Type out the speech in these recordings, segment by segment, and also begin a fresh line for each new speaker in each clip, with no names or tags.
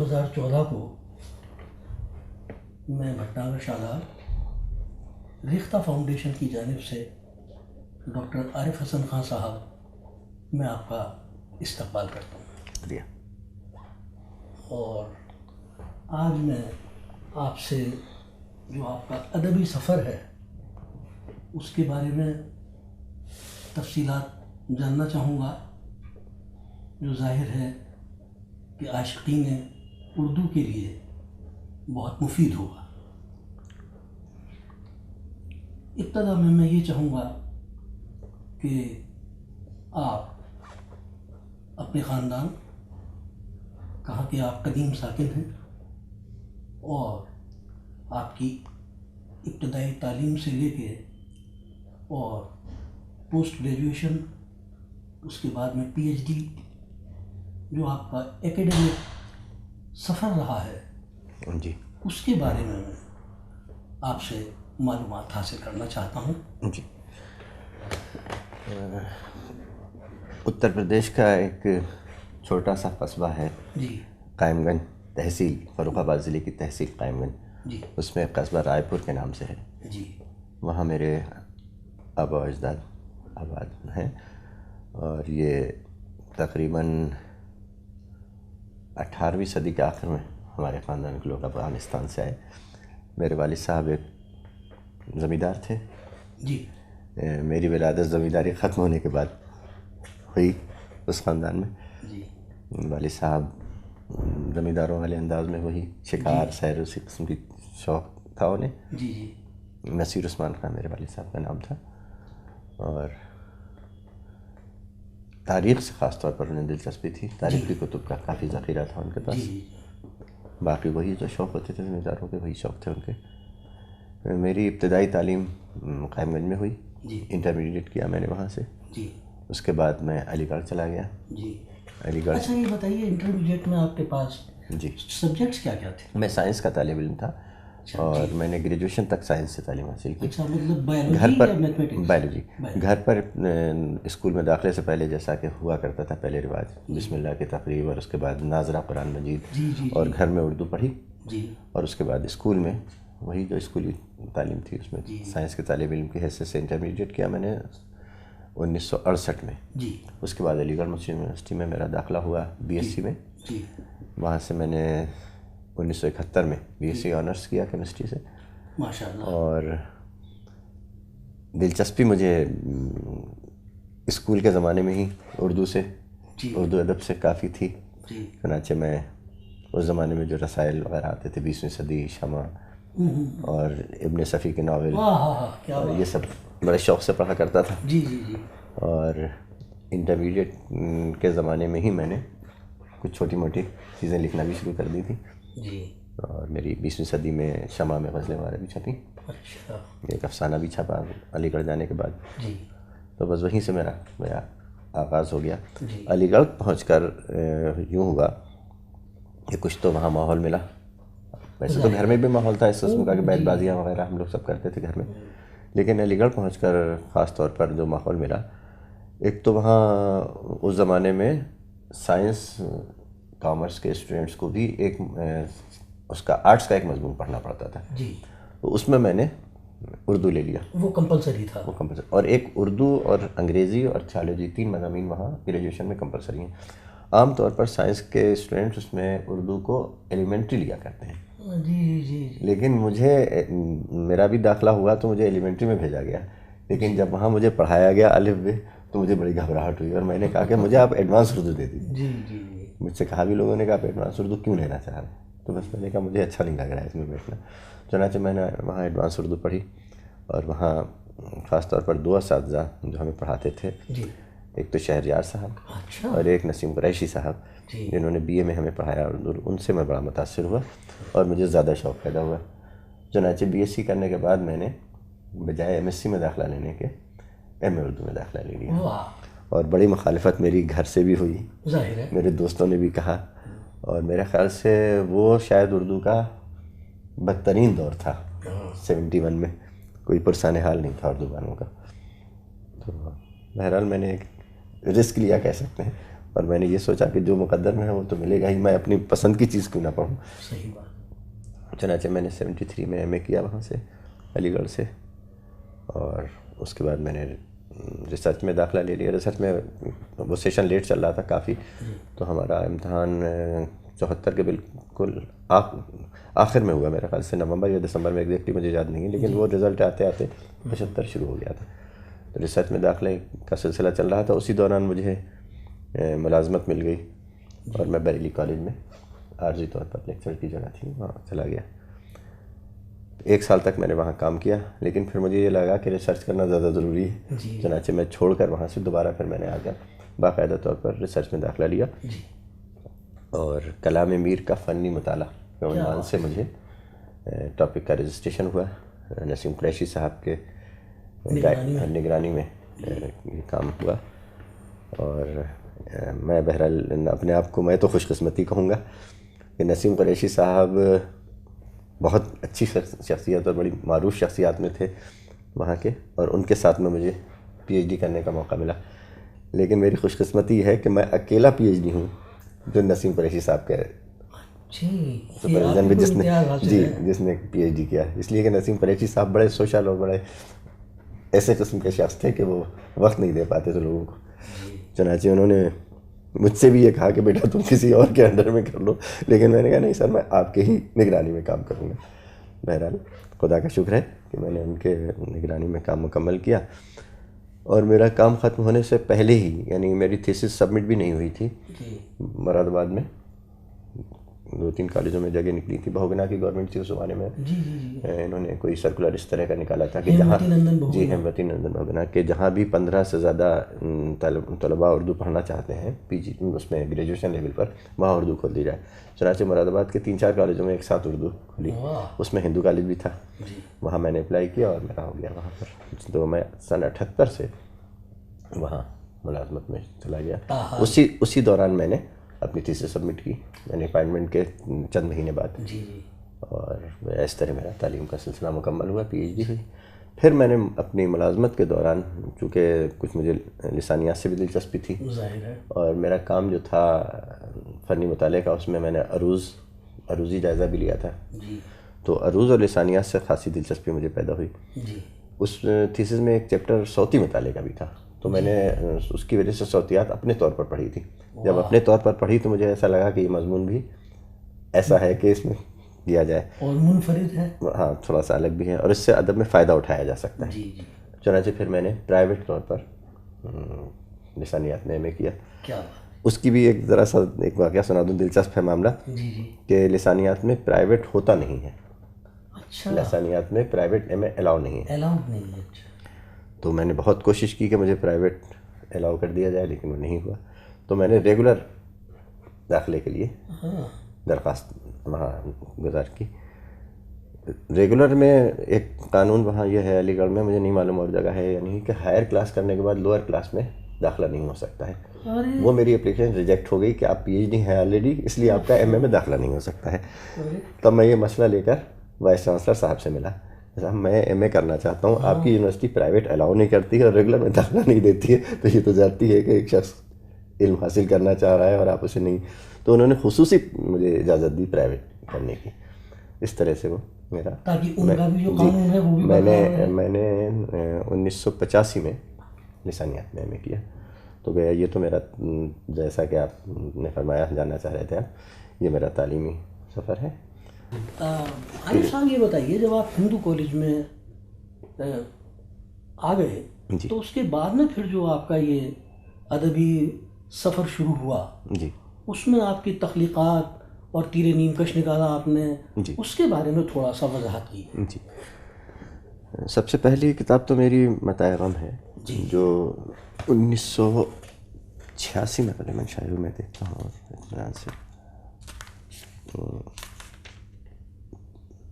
2014 کو میں بھٹناگر شاداب ریختہ فاؤنڈیشن کی جانب سے ڈاکٹر عارف حسن خان صاحب میں آپ کا استقبال کرتا ہوں.
شکریہ.
اور آج میں آپ سے جو آپ کا ادبی سفر ہے اس کے بارے میں تفصیلات جاننا چاہوں گا، جو ظاہر ہے کہ عاشقین اردو کے لیے بہت مفید ہوگا. ابتدا میں یہ چاہوں گا کہ آپ اپنے خاندان، کہاں کے آپ قدیم ساکن ہیں، اور آپ کی ابتدائی تعلیم سے لے کے اور پوسٹ گریجویشن، اس کے بعد میں PhD، جو آپ کا ایکیڈمک سفر رہا ہے
جی
اس کے بارے میں آپ سے معلومات حاصل کرنا چاہتا ہوں.
جی. اتر پردیش کا ایک چھوٹا سا قصبہ ہے
جی
قائم گنج، تحصیل فروخ آباد ضلع کی تحصیل قائم گنج.
جی
اس میں ایک قصبہ رائے پور کے نام سے ہے.
جی
وہاں میرے آبا و اجداد آباد ہیں، اور یہ تقریباً 18ویں صدی کے آخر میں ہمارے خاندان کے لوگ افغانستان سے آئے. میرے والد صاحب ایک زمیندار تھے.
جی
میری ولادت زمینداری ختم ہونے کے بعد ہوئی اس خاندان میں.
جی
والد صاحب زمینداروں والے انداز میں وہی شکار سیر اسی قسم کی شوق تھا انہیں.
جی جی
نصیر عثمان خان میرے والد صاحب کا نام تھا، اور تاریخ سے خاص طور پر انہیں دلچسپی تھی. تاریخ کی کتب کا کافی ذخیرہ تھا ان کے پاس.
جی
باقی وہی جو شوق ہوتے تھے زمینداروں کے، وہی شوق تھے ان کے. میری ابتدائی تعلیم قائم گنج میں ہوئی.
جی
انٹرمیڈیٹ کیا میں نے وہاں سے.
جی
اس کے بعد میں علی گڑھ چلا گیا.
جی.
علی گڑھ
اچھا، یہ بتائیے انٹرمیڈیٹ میں آپ کے پاس
جی
سبجیکٹس کیا کیا تھے؟
میں سائنس کا طالب علم تھا، اور میں نے گریجویشن تک سائنس سے تعلیم حاصل کی.
اچھا، مطلب
گھر پر
میتھمیٹکس؟
بایولوجی. گھر پر اسکول میں داخلے سے پہلے جیسا کہ ہوا کرتا تھا پہلے رواج، بسم اللہ کی تقریب، اور اس کے بعد ناظرہ قرآن مجید،
جی جی
اور گھر میں اردو پڑھی.
جی
اور اس کے بعد اسکول میں وہی جو اسکولی تعلیم تھی اس میں سائنس کے طالب علم کی حیثیت سے انٹرمیڈیٹ کیا میں نے 1968 میں.
جی
اس کے بعد علی گڑھ مسلم یونیورسٹی میں میرا داخلہ ہوا BSc میں.
جی.
وہاں سے میں نے 1971 میں BSc آنرس کیا کیمسٹری سے.
ماشاء اللہ.
اور دلچسپی مجھے اسکول کے زمانے میں ہی اردو سے، اردو ادب سے کافی تھی. چنانچہ میں اس زمانے میں جو رسائل وغیرہ آتے تھے، 20ویں صدی، شمع اور ابن صفی کے ناول، اور یہ سب بڑے شوق سے پڑھا کرتا تھا.
جی جی جی.
اور انٹرمیڈیٹ کے زمانے میں ہی میں نے کچھ چھوٹی موٹی چیزیں لکھنا بھی شروع کر دی تھی.
جی.
اور میری 20ویں صدی میں شمع میں غزلیں وغیرہ بھی چھپیں.
اچھا.
ایک افسانہ بھی چھپا علی گڑھ جانے کے بعد.
جی.
تو بس وہیں سے میرا آغاز ہو گیا.
جی.
علی گڑھ پہنچ کر یوں ہوا کہ کچھ تو وہاں ماحول ملا. ویسے تو گھر میں بھی ماحول تھا اس قسم کا کہ بیت بازیاں وغیرہ ہم لوگ سب کرتے تھے گھر میں، لیکن علی گڑھ پہنچ کر خاص طور پر جو ماحول ملا، ایک تو وہاں اس زمانے میں سائنس کامرس کے اسٹوڈنٹس کو بھی ایک اس کا آرٹس کا ایک مضمون پڑھنا پڑتا تھا.
جی.
تو اس میں نے اردو لے لیا.
وہ کمپلسری تھا.
وہ کمپلسری. اور ایک اردو اور انگریزی اور تھیالوجی، 3 مضامین وہاں گریجویشن میں کمپلسری ہیں. عام طور پر سائنس کے اسٹوڈنٹس اس میں اردو کو ایلیمنٹری لیا کرتے ہیں.
جی جی.
لیکن میرا بھی داخلہ ہوا تو مجھے ایلیمنٹری میں بھیجا گیا. لیکن جب وہاں مجھے پڑھایا گیا الف ب، تو مجھے بڑی گھبراہٹ ہوئی، اور میں نے کہا کہ مجھے آپ ایڈوانس اردو دے دیجیے.
جی جی جی.
مجھ سے کہا بھی لوگوں نے کہ آپ ایڈوانس اردو کیوں لینا چاہ رہے ہیں؟ تو بس میں نے کہا مجھے اچھا نہیں لگ رہا ہے اس میں بیٹھنا. چنانچہ میں نے وہاں ایڈوانس اردو پڑھی، اور وہاں خاص طور پر 2 اساتذہ جو ہمیں پڑھاتے تھے، ایک تو شہریار صاحب اور ایک نسیم قریشی صاحب، جنہوں نے BA میں ہمیں پڑھایا اردو. ان سے میں بڑا متاثر ہوا اور مجھے زیادہ شوق پیدا ہوا. چنانچہ BSc کرنے کے بعد میں نے بجائے MSc میں داخلہ لینے کے MA اردو میں داخلہ لے لیا. اور بڑی مخالفت میری گھر سے بھی ہوئی، میرے دوستوں نے بھی کہا، اور میرے خیال سے وہ شاید اردو کا بدترین دور تھا 71 میں. کوئی پرسان حال نہیں تھا اردو والوں کا. تو بہرحال میں نے ایک رسک لیا کہہ سکتے ہیں، اور میں نے یہ سوچا کہ جو مقدر میں ہے وہ تو ملے گا ہی، میں اپنی پسند کی چیز کیوں نہ پڑھوں.
صحیح بات.
چنانچہ میں نے 73 میں ایم اے کیا وہاں سے، علی گڑھ سے، اور اس کے بعد میں نے ریسرچ میں داخلہ لے لیا. ریسرچ میں وہ سیشن لیٹ چل رہا تھا کافی، تو ہمارا امتحان 74 کے بالکل آخر میں ہوا، میرے خیال سے نومبر یا دسمبر میں، ایگزیکٹلی مجھے یاد نہیں ہے، لیکن وہ رزلٹ آتے آتے 75 شروع ہو گیا تھا. تو ریسرچ میں داخلے کا سلسلہ چل رہا تھا. اسی دوران مجھے ملازمت مل گئی اور میں بریلی کالج میں عارضی طور پر لیکچر کی جگہ تھی وہاں چلا گیا. 1 سال تک میں نے وہاں کام کیا، لیکن پھر مجھے یہ لگا کہ ریسرچ کرنا زیادہ ضروری ہے. چنانچہ میں چھوڑ کر وہاں سے دوبارہ پھر میں نے آ کر باقاعدہ طور پر ریسرچ میں داخلہ لیا، اور کلام میر کا فنی مطالعہ کے عنوان سے مجھے ٹاپک کا رجسٹریشن ہوا. نسیم قریشی صاحب کے نگرانی میں یہ کام ہوا. اور میں بہرحال اپنے آپ کو میں تو خوش قسمتی کہوں گا کہ نسیم قریشی صاحب بہت اچھی شخصیت اور بڑی معروف شخصیات میں تھے وہاں کے، اور ان کے ساتھ میں مجھے پی ایچ ڈی کرنے کا موقع ملا. لیکن میری خوش قسمتی یہ ہے کہ میں اکیلا پی ایچ ڈی ہوں جو نسیم قریشی صاحب کے سپرویژن میں جس نے پی ایچ ڈی کیا ہے. اس لیے کہ نسیم قریشی صاحب بڑے سوشل اور بڑے ایسے قسم کے شخص تھے کہ وہ وقت نہیں دے پاتے تھے لوگوں کو. چنانچہ انہوں نے مجھ سے بھی یہ کہا کہ بیٹا تم کسی اور کے انڈر میں کر لو، لیکن میں نے کہا نہیں سر، میں آپ کے ہی نگرانی میں کام کروں گا. بہرحال خدا کا شکر ہے کہ میں نے ان کے نگرانی میں کام مکمل کیا، اور میرا کام ختم ہونے سے پہلے ہی، یعنی میری تھیسس سبمٹ بھی نہیں ہوئی تھی، مراد آباد میں 2-3 کالجوں میں جگہ نکلی تھی. بہوگنا کی گورنمنٹ تھی اس زمانے میں، انہوں نے کوئی سرکولر اس طرح کا نکالا تھا کہ جہاں ہیموتی نندن بہوگنا کہ جہاں بھی 15 سے زیادہ طلباء اردو پڑھنا چاہتے ہیں پی جی اس میں گریجویشن لیول پر، وہاں اردو کھول دی جائے. چنانچہ مراد آباد کے 3-4 کالجوں میں ایک ساتھ اردو کھلی، اس میں ہندو کالج بھی تھا. وہاں میں نے اپلائی کیا اور میرا ہو گیا وہاں پر. تو میں سن 78 سے وہااں ملازمت میں چلا گیا. اسی دوران میں نے اپنی تھیسس سبمٹ کی، میں نے اپائنٹمنٹ کے چند مہینے بعد، اور اس طرح میرا تعلیم کا سلسلہ مکمل ہوا، پی ایچ ڈی ہوئی. پھر میں نے اپنی ملازمت کے دوران، چونکہ کچھ مجھے لسانیات سے بھی دلچسپی تھی، اور میرا کام جو تھا فنی مطالعے کا، اس میں نے عروضی جائزہ بھی لیا تھا، تو عروض اور لسانیات سے خاصی دلچسپی مجھے پیدا ہوئی. اس تھیسس میں ایک چیپٹر صوتی مطالعے کا بھی تھا، تو میں نے اس کی وجہ سے صوتیات اپنے طور پر پڑھی تھی. جب اپنے طور پر پڑھی تو مجھے ایسا لگا کہ یہ مضمون بھی ایسا ہے کہ اس میں دیا جائے،
اور منفرد ہے،
ہاں تھوڑا سا الگ بھی ہے، اور اس سے ادب میں فائدہ اٹھایا جا سکتا ہے. چنانچہ پھر میں نے پرائیویٹ طور پر لسانیات میں ایم اے کیا. اس کی بھی ایک ذرا سا ایک واقعہ سنا دوں، دلچسپ ہے معاملہ، کہ لسانیات میں پرائیویٹ ہوتا نہیں ہے. لسانیات میں پرائیویٹ ایم اے الاؤ نہیں ہے. تو میں نے بہت کوشش کی کہ مجھے پرائیویٹ الاؤ کر دیا جائے، لیکن وہ نہیں ہوا. تو میں نے ریگولر داخلے کے لیے درخواست وہاں گزار کی. ریگولر میں ایک قانون وہاں یہ ہے علی گڑھ میں، مجھے نہیں معلوم اور جگہ ہے یا نہیں، کہ ہائر کلاس کرنے کے بعد لوور کلاس میں داخلہ نہیں ہو سکتا ہے. وہ میری اپلیکیشن ریجیکٹ ہو گئی کہ آپ پی ایچ ڈی ہیں آلریڈی، اس لیے آپ کا ایم اے میں داخلہ نہیں ہو سکتا ہے. تب میں یہ مسئلہ لے کر وائس چانسلر صاحب سے ملا، صاحب میں ایم اے کرنا چاہتا ہوں، آپ کی یونیورسٹی پرائیویٹ الاؤ نہیں کرتی ہے اور ریگولر میں داخلہ نہیں دیتی ہے، تو یہ تو جانتی ہے کہ ایک شخص علم حاصل کرنا چاہ رہا ہے اور آپ اسے نہیں. تو انہوں نے خصوصی مجھے اجازت دی پرائیویٹ کرنے کی. اس طرح سے وہ میرا میں نے 1985 میں لسانیات میں ایم اے کیا. تو گیا یہ تو میرا، جیسا کہ آپ نے فرمایا جاننا چاہ رہے تھے آپ، یہ میرا تعلیمی سفر ہے.
عارف صاحب یہ بتائیے، جب آپ ہندو کالج میں آ گئے تو اس کے بعد میں پھر جو آپ کا یہ ادبی سفر شروع ہوا، اس میں آپ کی تخلیقات اور تیر نیم کش نکالا آپ نے، اس کے بارے میں تھوڑا سا وضاحت کی.
سب سے پہلی کتاب تو میری متاع غم ہے، جو 1986 میں پہلے میں شاید میں دیکھتا ہوں،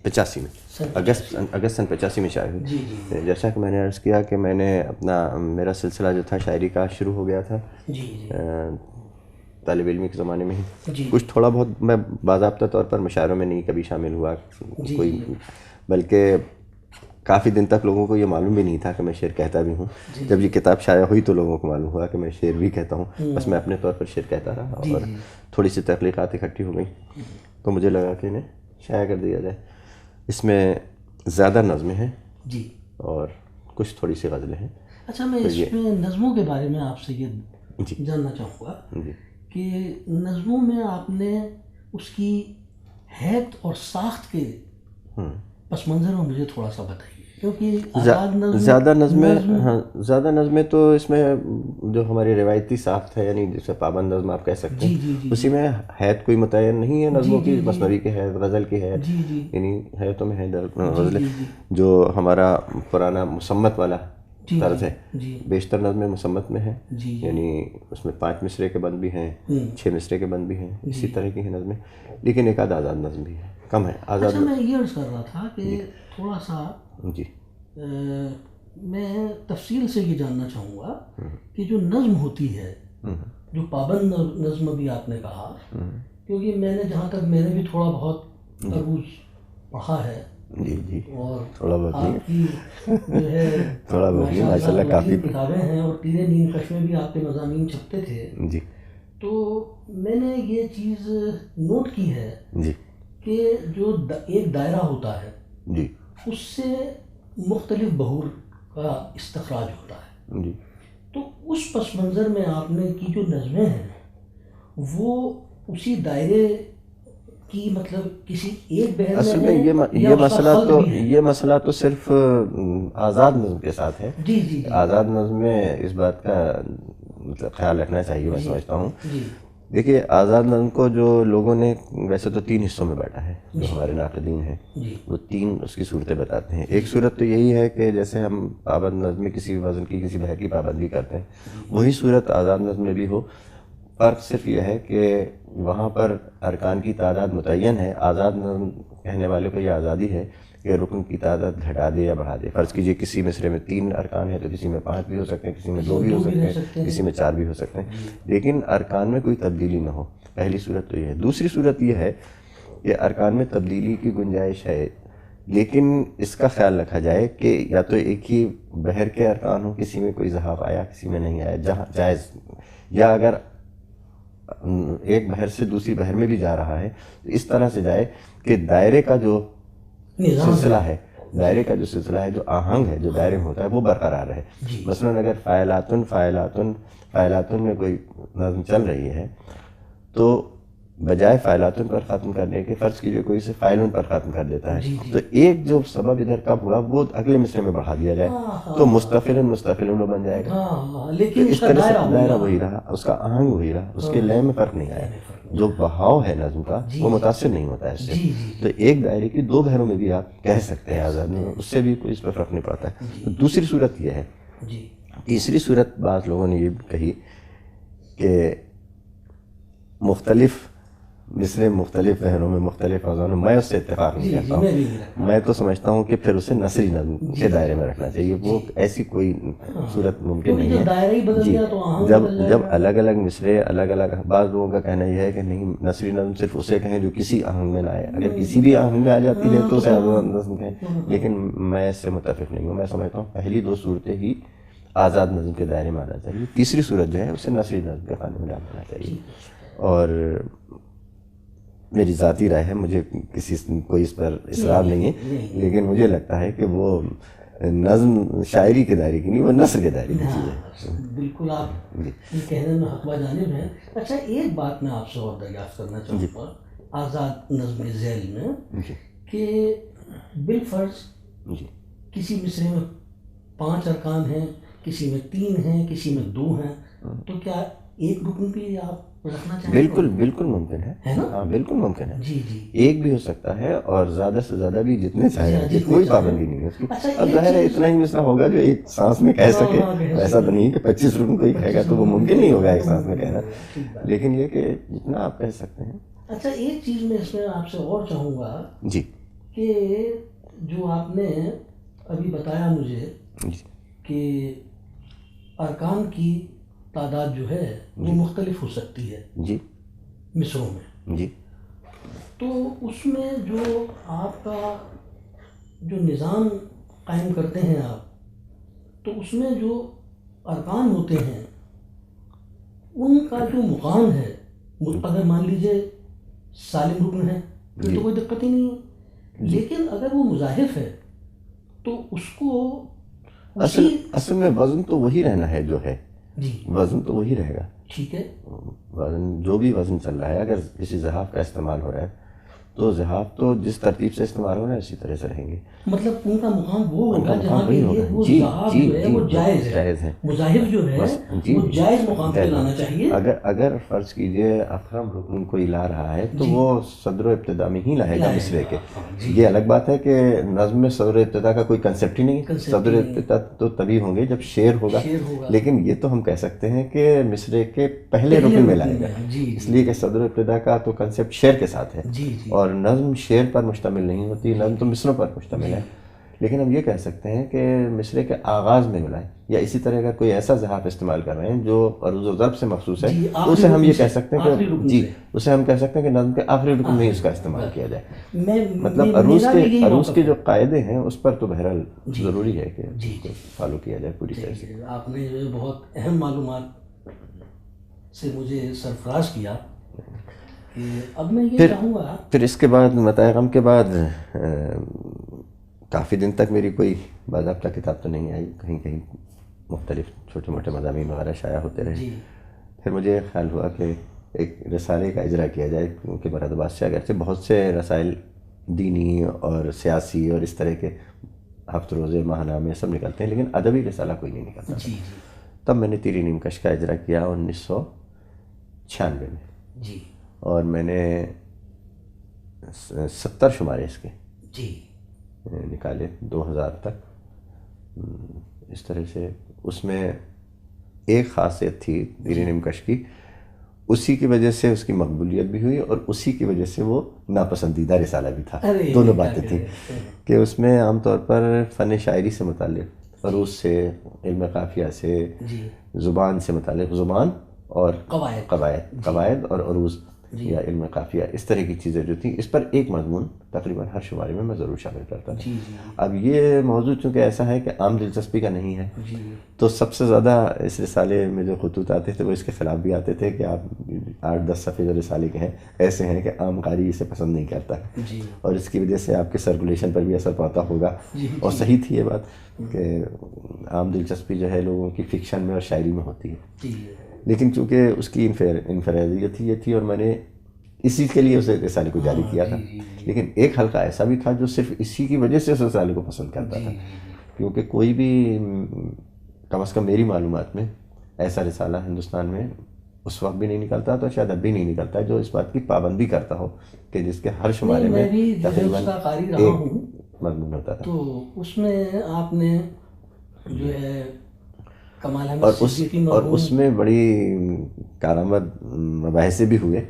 85 میں اگست سن 85 میں شائع ہوئی. جیسا کہ میں نے عرض کیا کہ میں نے میرا سلسلہ جو تھا شاعری کا شروع ہو گیا تھا طالب علمی کے زمانے میں ہی. کچھ تھوڑا بہت میں باضابطہ طور پر مشاعروں میں نہیں کبھی شامل ہوا کوئی، بلکہ کافی دن تک لوگوں کو یہ معلوم بھی نہیں تھا کہ میں شعر کہتا بھی ہوں. جب یہ کتاب شائع ہوئی تو لوگوں کو معلوم ہوا کہ میں شعر بھی کہتا ہوں. بس میں اپنے طور پر شعر کہتا رہا اور تھوڑی سی تخلیقات اکٹھی ہو گئیں تو مجھے لگا کہ انہیں شائع کر دیا جائے. اس میں زیادہ نظمیں ہیں
جی
اور کچھ تھوڑی سی غزلیں ہیں.
اچھا میں اس میں نظموں کے بارے میں آپ سے یہ جاننا چاہوں گا کہ نظموں میں آپ نے اس کی حیت اور ساخت کے پس منظر میں مجھے تھوڑا سا بتائیے، کیونکہ
زیادہ نظمیں تو اس میں جو ہماری روایتی ساخت ہے یعنی جسے پابند نظم آپ کہہ سکتے ہیں، اسی میں حیت کوئی متعین نہیں ہے نظموں کی. مثنوی کی حیت، غزل کی حیت، یعنی حیتوں میں غزلیں جو ہمارا پرانا مسمت والا طرز ہے. بیشتر نظمیں مسمت میں ہیں، یعنی اس میں 5 مصرے کے بند بھی ہیں، 6 مصرے کے بند بھی ہیں، اسی طرح کی ہیں نظمیں. لیکن ایک آدھ آزاد نظم بھی ہے، کم ہے آزاد.
اچھا میں یہ عرض کر رہا تھا کہ تھوڑا سا میں تفصیل سے یہ جاننا چاہوں گا کہ جو نظم ہوتی ہے، جو پابند نظم بھی آپ نے کہا، کیونکہ میں نے جہاں تک میں نے بھی تھوڑا بہت عروض پڑھا ہے اور
تھوڑا بہت
آپ کی جو ہے
تھوڑا بہت ماشاء اللہ کافی
کتابیں ہیں اور تیرے نیم کش میں بھی آپ کے مضامین چھپتے تھے. تو میں نے یہ چیز نوٹ کی ہے کہ جو ایک دائرہ ہوتا ہے اس سے مختلف بحور کا استخراج ہوتا ہے. تو اس پس منظر میں آپ نے کی جو نظمیں ہیں وہ اسی دائرے کی مطلب کسی ایک بحر
اصل میں یہ مسئلہ تو صرف آزاد نظم کے ساتھ ہے. آزاد نظم میں اس بات کا مطلب خیال رکھنا چاہیے میں سمجھتا ہوں. دیکھیے آزاد نظم کو جو لوگوں نے ویسے تو 3 حصوں میں بانٹا ہے جو ہمارے ناقدین ہیں، وہ 3 اس کی صورتیں بتاتے ہیں. ایک صورت تو یہی ہے کہ جیسے ہم پابند نظم میں کسی وزن کی کسی بحر کی پابندی کرتے ہیں، وہی صورت آزاد نظم میں بھی ہو. فرق صرف یہ ہے کہ وہاں پر ارکان کی تعداد متعین ہے. آزاد نظم کہنے والے کو یہ آزادی ہے کہ رکن کی تعداد گھٹا دے یا بڑھا دے. فرض کیجئے کسی مصرے میں 3 ارکان ہیں تو کسی میں 5 بھی ہو سکتے ہیں، کسی میں 2 بھی ہو سکتے ہیں، کسی میں 4 بھی ہو سکتے ہیں، لیکن ارکان میں کوئی تبدیلی نہ ہو. پہلی صورت تو یہ ہے. دوسری صورت یہ ہے کہ ارکان میں تبدیلی کی گنجائش ہے، لیکن اس کا خیال رکھا جائے کہ یا تو ایک ہی بحر کے ارکان ہوں، کسی میں کوئی اضافہ آیا کسی میں نہیں آیا جہاں جائز، یا اگر ایک بحر سے دوسری بحر میں بھی جا رہا ہے تو اس طرح سے جائے کہ دائرے کا جو سلسلہ ہے، جو آہنگ ہے، جو دائرے میں ہوتا ہے وہ برقرار رہے. مثلاً اگر فاعلاتن میں کوئی نظم چل رہی ہے تو بجائے فاعلاتن پر ختم کرنے کے فرض کیجئے کوئی سے فاعلن پر ختم کر دیتا ہے تو ایک جو سبب ادھر کا ہوا وہ اگلے مصرے میں بڑھا دیا جائے تو مستقلن بن جائے گا.
لیکن
اس طرح سے دائرہ وہی رہا، اس کا آہنگ وہی رہا، اس کے لے میں فرق نہیں آیا. جو بہاؤ ہے نظم کا وہ متاثر نہیں ہوتا ہے اس سے. تو ایک دائرے کی 2 بحروں میں بھی آپ کہہ سکتے ہیں آزاد میں، اس سے بھی کوئی اس پر فرق نہیں پڑتا ہے. دوسری صورت یہ ہے. تیسری صورت بعض لوگوں نے یہ کہی کہ مختلف مصرے مختلف بحروں میں مختلف اوزانوں. میں اس سے اتفاق نہیں کرتا ہوں. میں تو سمجھتا ہوں کہ پھر اسے نثری نظم کے دائرے میں رکھنا چاہیے. وہ ایسی کوئی صورت ممکن نہیں ہے. جب الگ الگ مصرے الگ الگ، بعض لوگوں کا کہنا یہ ہے کہ نہیں نثری نظم صرف اسے کہیں جو کسی آہنگ میں نہ آئے. اگر کسی بھی آہنگ میں آ جاتی ہے تو اسے آزاد نظم کہیں، لیکن میں اس سے متفق نہیں ہوں. میں سمجھتا ہوں پہلی 2 صورتیں ہی آزاد نظم کے دائرے میں آنا چاہیے. تیسری صورت جو ہے اسے نثری نظم کے خانے میں ڈالنا چاہیے. اور میری ذاتی رائے ہے، مجھے کوئی اس پر اصرار نہیں ہے، لیکن مجھے لگتا ہے کہ وہ نظم شاعری کے دائرے کی نہیں، وہ نثر کے دائرے کی چیز ہے.
بالکل آپ یہ کہنے میں حق بجانب ہیں. اچھا ایک بات میں آپ سے اور دریافت کرنا چاہوں گا آزاد نظم ذیل میں کہ بالفرض کسی مصرے میں 5 ارکان ہیں، کسی میں 3 ہیں، کسی میں 2 ہیں، تو کیا ایک رکن بھی آپ رکھنا چاہیں؟
بالکل ممکن ہے. ہاں بالکل ممکن ہے. ایک بھی ہو سکتا ہے اور زیادہ سے زیادہ بھی جتنے چاہے، کوئی پابندی نہیں ہے اس کی. اب ظاہر ہے اتنا ہی مسئلہ ہوگا جو ایک سانس میں کہہ سکے. ایسا تو نہیں کہ 25 رکن کوئی کہے گا تو وہ ممکن نہیں ہوگا ایک سانس میں کہنا، لیکن یہ کہ جتنا آپ کہہ سکتے ہیں.
اچھا ایک چیز میں اس میں آپ سے اور چاہوں گا کہ جو آپ نے ابھی بتایا مجھے کہ ارکان کی تعداد جو ہے وہ مختلف ہو سکتی ہے مصروں میں. تو اس میں جو آپ کا جو نظام قائم کرتے ہیں آپ تو اس میں جو ارکان ہوتے ہیں ان کا جو مقام ہے، اگر مان لیجیے سالم رکن ہے پھر تو کوئی دقت ہی نہیں ہے، لیکن اگر وہ مضاعف ہے تو اس کو
اصل میں وزن تو وہی رہنا ہے جو ہے،
جی
وزن تو وہی رہے گا.
ٹھیک ہے،
وزن جو بھی وزن چل رہا ہے، اگر کسی ضحاف کا استعمال ہو رہا ہے تو ضحاف تو جس ترتیب سے استعمال ہو رہا ہے اسی طرح سے رہیں گے.
مطلب ان کا مقام وہ ہوگا جہاں پہ یہ وہ ضحاف جو ہے وہ جائز ہے، مضاحف جو ہے وہ جائز مقام پہ لانا چاہیے.
اگر فرض کیجئے اکرم رکن کوئی لا رہا ہے تو وہ صدر و ابتدا میں ہی لائے گا مصرے کے. یہ الگ بات ہے کہ نظم میں صدر و ابتدا کا کوئی کنسیپٹ ہی نہیں ہے. صدر و ابتدا تو تبھی ہوں گے جب شعر ہوگا، لیکن یہ تو ہم کہہ سکتے ہیں کہ مصرے کے پہلے رکن میں لائے گا، اس لیے کہ صدر و ابتدا کا تو کنسیپٹ شعر کے ساتھ ہے، اور نظم شعر پر مشتمل نہیں ہوتی، نظم تو مصروں پر مشتمل ہے. لیکن ہم یہ کہہ سکتے ہیں کہ مصرے کے آغاز میں ملائیں، یا اسی طرح کا کوئی ایسا ضحاف استعمال کر رہے ہیں جو عروض و ضرب سے مخصوص ہے، اسے ہم یہ کہہ سکتے ہیں کہ اسے ہم کہہ سکتے ہیں کہ نظم کے آخری رکن میں اس کا استعمال کیا جائے. مطلب عروض کے جو قاعدے ہیں اس پر تو بہرحال ضروری ہے کہ فالو کیا جائے پوری طرح سے.
آپ نے جو بہت اہم معلومات سے مجھے سرفراز کیا. اب میں یہ چاہوں گا
پھر اس کے بعد متاع غم کے بعد کافی دن تک میری کوئی باضابطہ کتاب تو نہیں آئی، کہیں کہیں مختلف چھوٹے موٹے مضامین وغیرہ شائع ہوتے رہے. پھر مجھے خیال ہوا کہ ایک رسالے کا اجرا کیا جائے، کیونکہ مراد عباس سے اگرچہ بہت سے رسائل دینی اور سیاسی اور اس طرح کے ہفت روزے ماہنامے سب نکلتے ہیں، لیکن ادبی رسالہ کوئی نہیں نکلتا. تب میں نے تیری نیم کش کا اجرا کیا 1996 میں، اور میں نے 70 شمارے اس کے نکالے 2000 تک. اس طرح سے اس میں ایک خاصیت تھی تیری نیم کش کی، اسی کی وجہ سے اس کی مقبولیت بھی ہوئی اور اسی کی وجہ سے وہ ناپسندیدہ رسالہ بھی تھا. دونوں باتیں تھیں کہ اس میں عام طور پر فن شاعری سے متعلق، عروض سے، علم قافیہ سے، زبان سے متعلق، زبان اور قواعد اور عروض یا علم قافیہ، اس طرح کی چیزیں جو تھیں، اس پر ایک مضمون تقریباً ہر شمارے میں ضرور شامل کرتا تھا. اب یہ موضوع چونکہ ایسا ہے کہ عام دلچسپی کا نہیں ہے، تو سب سے زیادہ اس رسالے میں جو خطوط آتے تھے وہ اس کے خلاف بھی آتے تھے کہ آپ 8-10 صفحے جو رسالے کے ہیں ایسے ہیں کہ عام قاری اسے پسند نہیں کرتا، اور اس کی وجہ سے آپ کے سرکولیشن پر بھی اثر پڑتا ہوگا. اور صحیح تھی یہ بات کہ عام دلچسپی جو ہے لوگوں کی فکشن میں اور شاعری میں ہوتی ہے، لیکن چونکہ اس کی انفرادیت یہ تھی اور میں نے اسی کے لیے اس رسالے کو جاری کیا تھا. لیکن ایک حلقہ ایسا بھی تھا جو صرف اسی کی وجہ سے اس رسالے کو پسند کرتا تھا، کیونکہ کوئی بھی کم از کم میری معلومات میں ایسا رسالہ ہندوستان میں اس وقت بھی نہیں نکلتا، تو شاید اب بھی نہیں نکلتا جو اس بات کی پابندی کرتا ہو کہ جس کے ہر شمارے میں تقریباً ایک مضمون ہوتا تھا.
تو اس میں آپ نے جو ہے
اور اس میں بڑی کارآمد مباحثے بھی ہوئے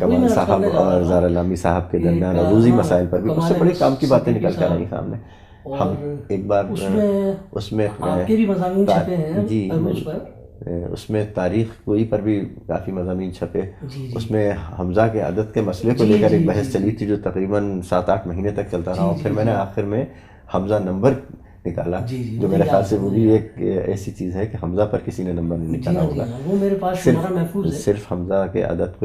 کمال صاحب اور زہرا لامی صاحب کے درمیان عروضی مسائل پر بھی، اس سے بڑے کام کی باتیں نکل کر آئی سامنے. ہم ایک بار اس میں اس میں تاریخ گوئی پر بھی کافی مضامین چھپے. اس میں حمزہ کے عدد کے مسئلے کو لے کر ایک بحث چلی تھی جو تقریباً 7-8 مہینے تک چلتا رہا. پھر میں نے آخر میں حمزہ نمبر نکالا، جو میرے خیال سے وہ بھی ایک ایسی چیز ہے کہ حمزہ پر کسی نے نمبر نہیں نکالا ہوگا.
وہ میرے پاس شمارہ محفوظ ہے.
صرف حمزہ کے عدد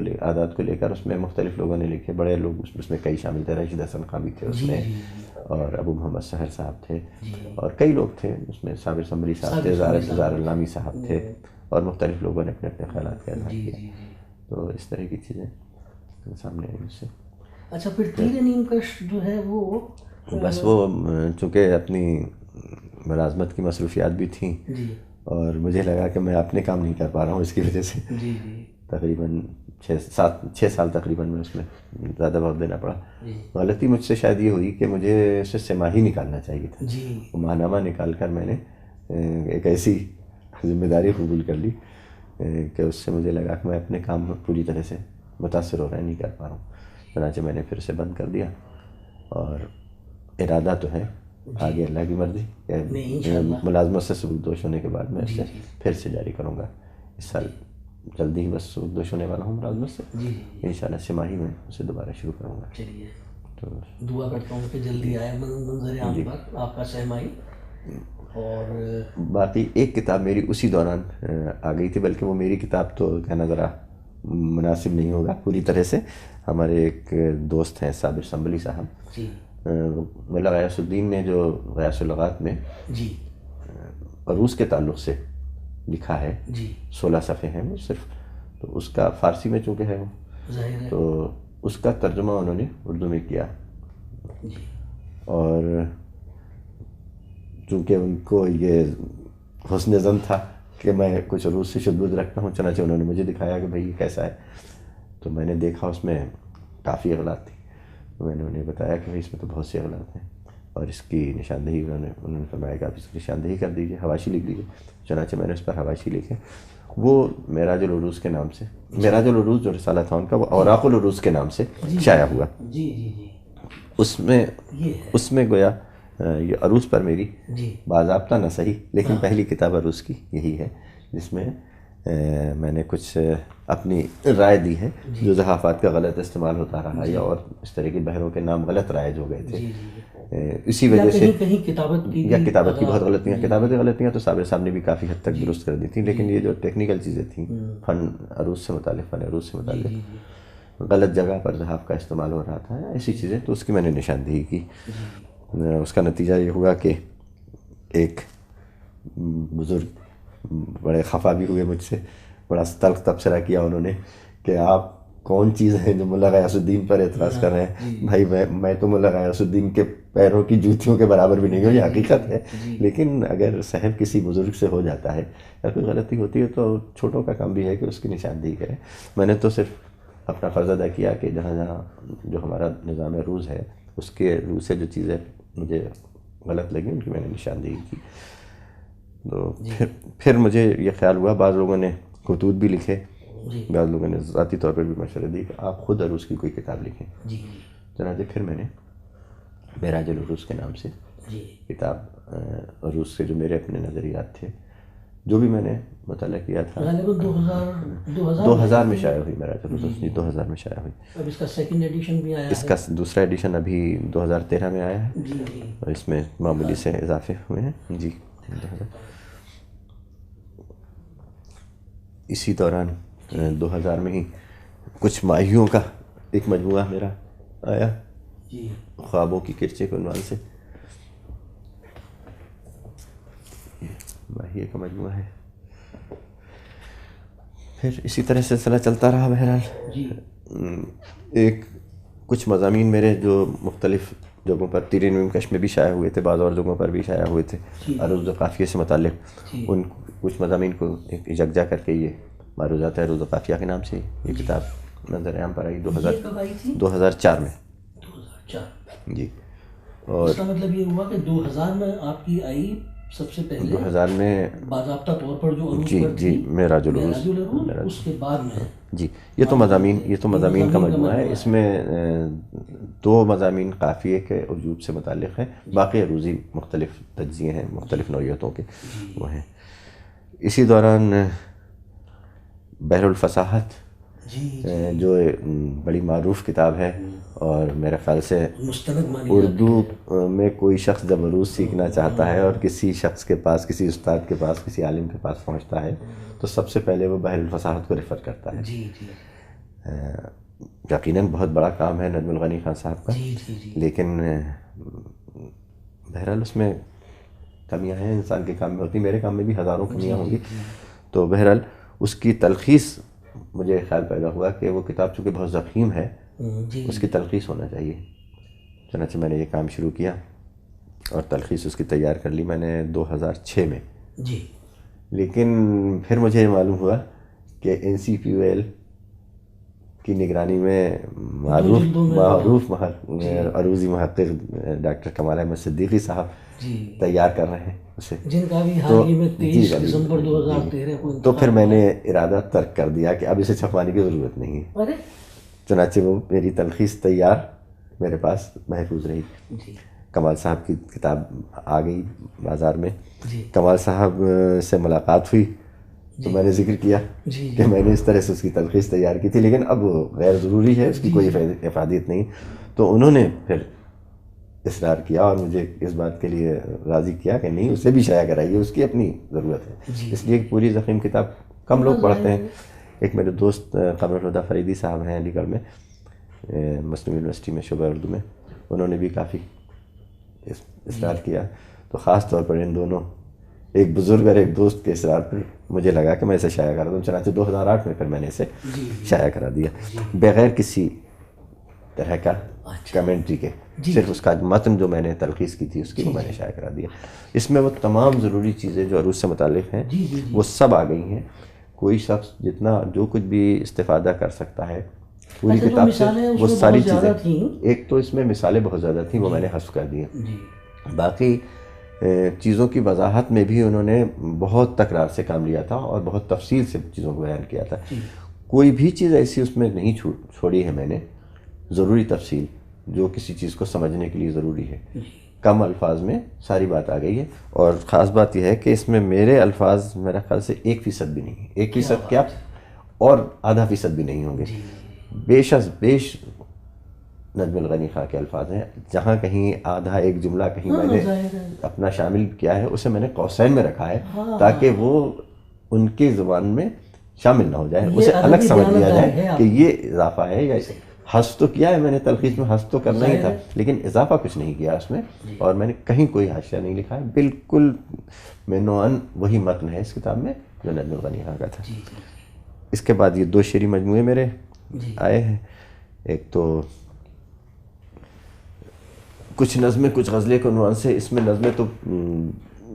کو لے کر اس میں مختلف لوگوں نے لکھے، بڑے لوگ اس میں کئی شامل تھے. رشید حسن خان بھی تھے اس میں، اور ابو محمد سحر صاحب تھے، اور کئی لوگ تھے اس میں، صابر سمری صاحب تھے، زہرا لامی صاحب تھے، اور مختلف لوگوں نے اپنے اپنے خیالات کا اظہار کیا. تو اس طرح کی چیزیں سامنے آئی اس سے.
اچھا، پھر تیرے نیم کش جو ہے وہ
بس وہ چونکہ اپنی ملازمت کی مصروفیات بھی تھیں، اور مجھے لگا کہ میں اپنے کام نہیں کر پا رہا ہوں، اس کی وجہ سے تقریباً 6 سال تقریباً میں اس میں زیادہ وقت دینا پڑا. غلطی مجھ سے شاید یہ ہوئی کہ مجھے اسے سماہی نکالنا چاہیے تھا. وہ ماہنامہ نکال کر میں نے ایک ایسی ذمہ داری قبول کر لی کہ اس سے مجھے لگا کہ میں اپنے کام میں پوری طرح سے متاثر ہو رہا نہیں کر پا رہا ہوں. چنانچہ میں نے پھر سے بند کر دیا، اور ارادہ تو ہے آگے اللہ کی مرضی کہ ملازمت سے سبکدوش ہونے کے بعد میں اسے پھر سے جاری کروں گا. اس سال جلدی ہی بس سبکدوش ہونے والا ہوں ملازمت سے، انشاءاللہ سماہی میں اسے دوبارہ شروع کروں گا.
دعا کرتا ہوں کہ جلدی آئے منظر عام پر آپ کا سہمائی. اور
باقی ایک کتاب میری اسی دوران آ گئی تھی، بلکہ وہ میری کتاب تو کہنا ذرا مناسب نہیں ہوگا پوری طرح سے. ہمارے ایک دوست ہیں صابر سنبلی صاحب، ملا غیاث الدین نے جو غیاث اللغات میں عروض کے تعلق سے لکھا ہے، 16 صفحے ہیں وہ صرف، تو اس کا فارسی میں چونکہ ہے وہ، تو اس کا ترجمہ انہوں نے اردو میں کیا. اور چونکہ ان کو یہ حسن ظن تھا کہ میں کچھ عروض سے شد بود رکھتا ہوں، چنانچہ انہوں نے مجھے دکھایا کہ بھائی یہ کیسا ہے. تو میں نے دیکھا اس میں کافی اغلاط تھی، تو میں نے انہیں بتایا کہ بھائی اس میں تو بہت سے اغلاط ہیں، اور اس کی نشاندہی انہوں نے فرمایا کہ آپ اس کی نشاندہی کر دیجیے، حواشی لکھ دیجیے. چنانچہ میں نے اس پر حواشی لکھے. وہ معراج العروض کے نام سے، معراج العروض جو رسالہ تھا ان کا، وہ اوراق العروض کے نام سے شائع ہوا. اس میں گویا یہ عروض پر میری باضابطہ نہ صحیح لیکن پہلی کتاب عروض کی یہی ہے، جس میں میں نے کچھ اپنی رائے دی ہے. جو صحافات کا غلط استعمال ہوتا رہا یا اور اس طرح کے بحروں کے نام غلط رائج ہو گئے تھے، اسی وجہ سے کتابت کی بہت غلطیاں، کتابتی غلطیاں تو صابر صاحب نے بھی کافی حد تک درست کر دی تھیں، لیکن یہ جو ٹیکنیکل چیزیں تھیں، فن عروض سے متعلق غلط جگہ پر صحاف کا استعمال ہو رہا تھا، ایسی چیزیں، تو اس کی میں نے نشاندہی کی. اس کا نتیجہ یہ ہوا کہ ایک بزرگ بڑے خفا بھی ہوئے مجھ سے، بڑا تلخ تبصرہ کیا انہوں نے کہ آپ کون چیز ہیں جو ملا غیاث الدین پر اعتراض کر رہے ہیں. بھائی میں تو ملا غیاث الدین کے پیروں کی جوتیوں کے برابر بھی نہیں ہوں، یہ حقیقت ہے، لیکن اگر صحب کسی بزرگ سے ہو جاتا ہے یا کوئی غلطی ہوتی ہے تو چھوٹوں کا کام بھی ہے کہ اس کی نشاندہی کرے. میں نے تو صرف اپنا فرض ادا کیا کہ جہاں جہاں جو ہمارا نظام عروض ہے اس کے روح سے جو چیزیں مجھے غلط لگی ان کی میں نے نشاندہی کی. تو پھر مجھے یہ خیال ہوا، بعض لوگوں نے خطوط بھی لکھے، بعض لوگوں نے ذاتی طور پر بھی مشورے دی کہ آپ خود عروض کی کوئی کتاب لکھیں. چنانچہ پھر میں نے معراج العروض کے نام سے کتاب عروض سے جو میرے اپنے نظریات تھے، جو بھی میں نے مطالعہ کیا تھا، 2000 میں شائع ہوئی معراج العروض. 2000 میں شائع ہوئی.
اب اس کا سیکنڈ ایڈیشن بھی آیا ہے،
اس کا دوسرا ایڈیشن ابھی 2013 میں آیا ہے، اور اس میں معمولی سے اضافے ہوئے ہیں. جی. اسی دوران 2000 میں ہی کچھ ماہیوں کا ایک مجموعہ میرا آیا، خوابوں کی کرچے کے عنوان سے. ماہیے کا مجموعہ ہے. پھر اسی طرح سلسلہ چلتا رہا. بہرحال ایک کچھ مضامین میرے جو مختلف جگہوں پر تیر نیم کش میں بھی شائع ہوئے تھے، بعض اور جگہوں پر بھی شائع ہوئے تھے عروض و قافیے سے متعلق، ان کچھ مضامین کو ایک یکجا کر کے یہ معروضات عروض و قافیہ کے نام سے یہ کتاب نظر عام پر آئی 2004 میں. جی. اور
اس کا مطلب یہ ہوا کہ 2000 میں آپ کی آئی سب سے پہلے
2000 میں
باضابطہ طور پر جو عروض پر
جی معراج العروض.
اس کے بعد میں
جی یہ تو مضامین کا مجموعہ ہے. اس میں 2 مضامین قافیے کے وجوب سے متعلق ہیں، باقی عروضی مختلف تجزیے ہیں، مختلف نوعیتوں کے وہ ہیں. اسی دوران بحر الفصاحت جو بڑی معروف کتاب ہے، اور میرے خیال سے اردو میں کوئی شخص جب عروض سیکھنا چاہتا ہے اور کسی شخص کے پاس، کسی استاد کے پاس، کسی عالم کے پاس پہنچتا ہے تو سب سے پہلے وہ بحر الفصاحت کو ریفر کرتا ہے. یقیناً بہت بڑا کام ہے نجم الغنی خان صاحب کا، لیکن بہرحال اس میں کمیاں ہیں، انسان کے کام میں ہوتی، میرے کام میں بھی ہزاروں کمیاں ہوں گی. تو بہرحال اس کی تلخیص مجھے خیال پیدا ہوا کہ وہ کتاب چونکہ بہت ضخیم ہے، اس کی تلخیص ہونا چاہیے. چنانچہ میں نے یہ کام شروع کیا اور تلخیص اس کی تیار کر لی میں نے 2006 میں. لیکن پھر مجھے یہ معلوم ہوا کہ NCPUL کی نگرانی میں معروف عروضی محقق ڈاکٹر کمال احمد صدیقی صاحب تیار کر رہے ہیں اسے،
جن کا بھی حال ہی میں 23 دسمبر 2013 کو.
تو پھر میں نے ارادہ ترک کر دیا کہ اب اسے چھپوانے کی ضرورت نہیں ہے. چنانچہ وہ میری تلخیص تیار میرے پاس محفوظ رہی. کمال صاحب کی کتاب آ گئی بازار میں. کمال صاحب سے ملاقات ہوئی تو میں نے ذکر کیا کہ میں نے اس طرح سے اس کی تلخیص تیار کی تھی، لیکن اب غیر ضروری ہے، اس کی کوئی افادیت نہیں. تو انہوں نے پھر اصرار کیا اور مجھے اس بات کے لیے راضی کیا کہ نہیں اسے بھی شائع کرائیے، اس کی اپنی ضرورت ہے، اس لیے کہ پوری زخیم کتاب کم لوگ پڑھتے ہیں. ایک میرے دوست قمر الہدیٰ فریدی صاحب ہیں علی گڑھ میں، مسلم یونیورسٹی میں شعبہ اردو میں، انہوں نے بھی کافی اصرار کیا. تو خاص طور پر ان دونوں، ایک بزرگ اور ایک دوست کے اصرار پر مجھے لگا کہ میں اسے شائع کرا دوں. چنانچہ 2008 میں پھر میں نے اسے شائع کرا دیا بغیر کسی طرح کا کمنٹری کے، صرف اس کا متن جو میں نے تلخیص کی تھی اس کی وہ میں نے شائع کرا دیا. اس میں وہ تمام ضروری چیزیں جو عروج سے متعلق ہیں وہ سب آ گئی ہیں. کوئی شخص جتنا جو کچھ بھی استفادہ کر سکتا ہے پوری کتاب سے وہ ساری چیزیں. ایک تو اس میں مثالیں بہت زیادہ تھیں، وہ میں نے حذف کر دی. باقی چیزوں کی وضاحت میں بھی انہوں نے بہت تکرار سے کام لیا تھا اور بہت تفصیل سے چیزوں کو بیان کیا تھا. کوئی بھی چیز ایسی اس میں نہیں چھوڑی ہے میں نے، ضروری تفصیل جو کسی چیز کو سمجھنے کے لیے ضروری ہے. کم الفاظ میں ساری بات آ گئی ہے. اور خاص بات یہ ہے کہ اس میں میرے الفاظ میرا خیال سے 1% بھی نہیں ہے، 1% کیا اور ½ بھی نہیں ہوں گے. بیش نجم الغنی خان کے الفاظ ہیں. جہاں کہیں آدھا ایک جملہ کہیں میں نے اپنا شامل کیا ہے اسے میں نے قوسین میں رکھا ہے تاکہ وہ ان کی زبان میں شامل نہ ہو جائے، اسے الگ سمجھ لیا جائے کہ یہ اضافہ ہے. یا حذف تو کیا ہے میں نے تلخیص میں، حذف تو کرنا ہی تھا لیکن اضافہ کچھ نہیں کیا اس میں، اور میں نے کہیں کوئی حاشیہ نہیں لکھا ہے. بالکل مینوان وہی متن ہے اس کتاب میں جو نجم الغنی خان کا تھا. اس کے بعد یہ 2 شعری مجموعے میرے آئے ہیں. ایک تو کچھ نظمیں کچھ غزلیں کے عنوان سے. اس میں نظمیں تو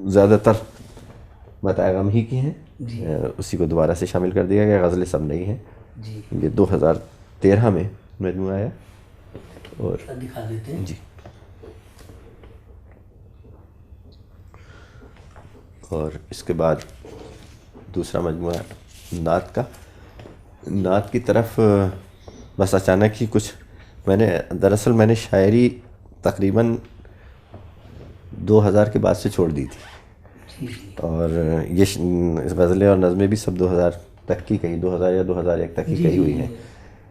زیادہ تر متاع غم ہی کی ہیں، اسی کو دوبارہ سے شامل کر دیا گیا. غزلیں سب نہیں ہیں. یہ 2013 میں مجموعہ آیا. اور
دکھا دیتے ہیں.
جی. اور اس کے بعد دوسرا مجموعہ نعت کا. نعت کی طرف بس اچانک ہی کچھ دراصل میں نے شاعری تقریباً 2000 کے بعد سے چھوڑ دی تھی، اور یہ غزلیں اور نظمیں بھی سب 2000 تک کی کہیں 2000 یا 2001 تک کی کہی ہوئی ہیں.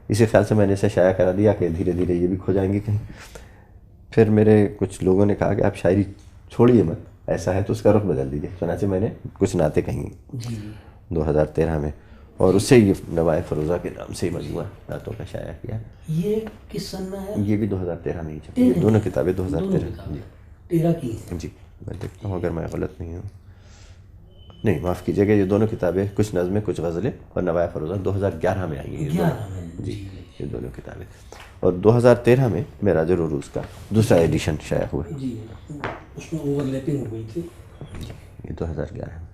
اسی خیال سے میں نے اسے شائع کرا دیا کہ دھیرے دھیرے یہ بھی کھو جائیں گی کہیں. پھر میرے کچھ لوگوں نے کہا کہ آپ شاعری چھوڑیے مت، ایسا ہے تو اس کا رخ بدل دیجیے. چنانچہ میں نے کچھ نعتیں کہیں 2013 میں، اور اس سے یہ نوائے فروزہ کے نام سے ہی مجموعہ نعتوں کا شائع کیا.
یہ کس سن میں ہے؟
یہ بھی 2013 میں ہی چھپی. یہ دونوں کتابیں 2013
کی.
جی میں دیکھتا ہوں اگر میں غلط نہیں ہوں. نہیں معاف کیجیے گا، یہ دونوں کتابیں کچھ نظمیں کچھ غزلیں اور نوائے فروزہ 2011 میں آئی ہیں. جی یہ دونوں کتابیں. اور 2013 میں معراج العروج کا دوسرا ایڈیشن شائع ہوا.
جی اس میں اوور لیپنگ ہو گئی تھی.
جی یہ 2011 میں.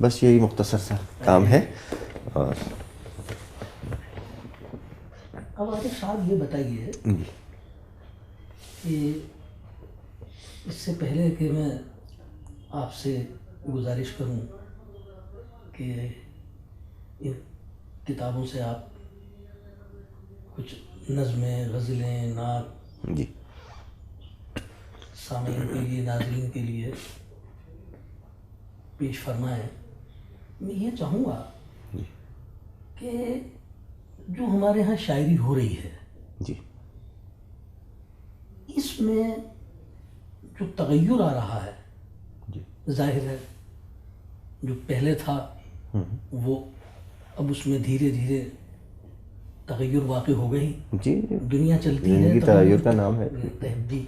بس یہی مختصر سا کام ہے. اور
اب عاطف صاحب یہ بتائیے کہ اس سے پہلے کہ میں آپ سے گزارش کروں کہ ان کتابوں سے آپ کچھ نظمیں، غزلیں، نعت
جی
سامعین کے لیے، ناظرین کے لیے پیش فرمائیں، میں یہ چاہوں گا کہ جو ہمارے ہاں شاعری ہو رہی ہے
جی
اس میں جو تغیر آ رہا ہے،
جی
ظاہر ہے جو پہلے تھا وہ اب اس میں دھیرے دھیرے تغیر واقع ہو گئی.
جی
دنیا چلتی ہے،
تغیر کا نام ہے.
جی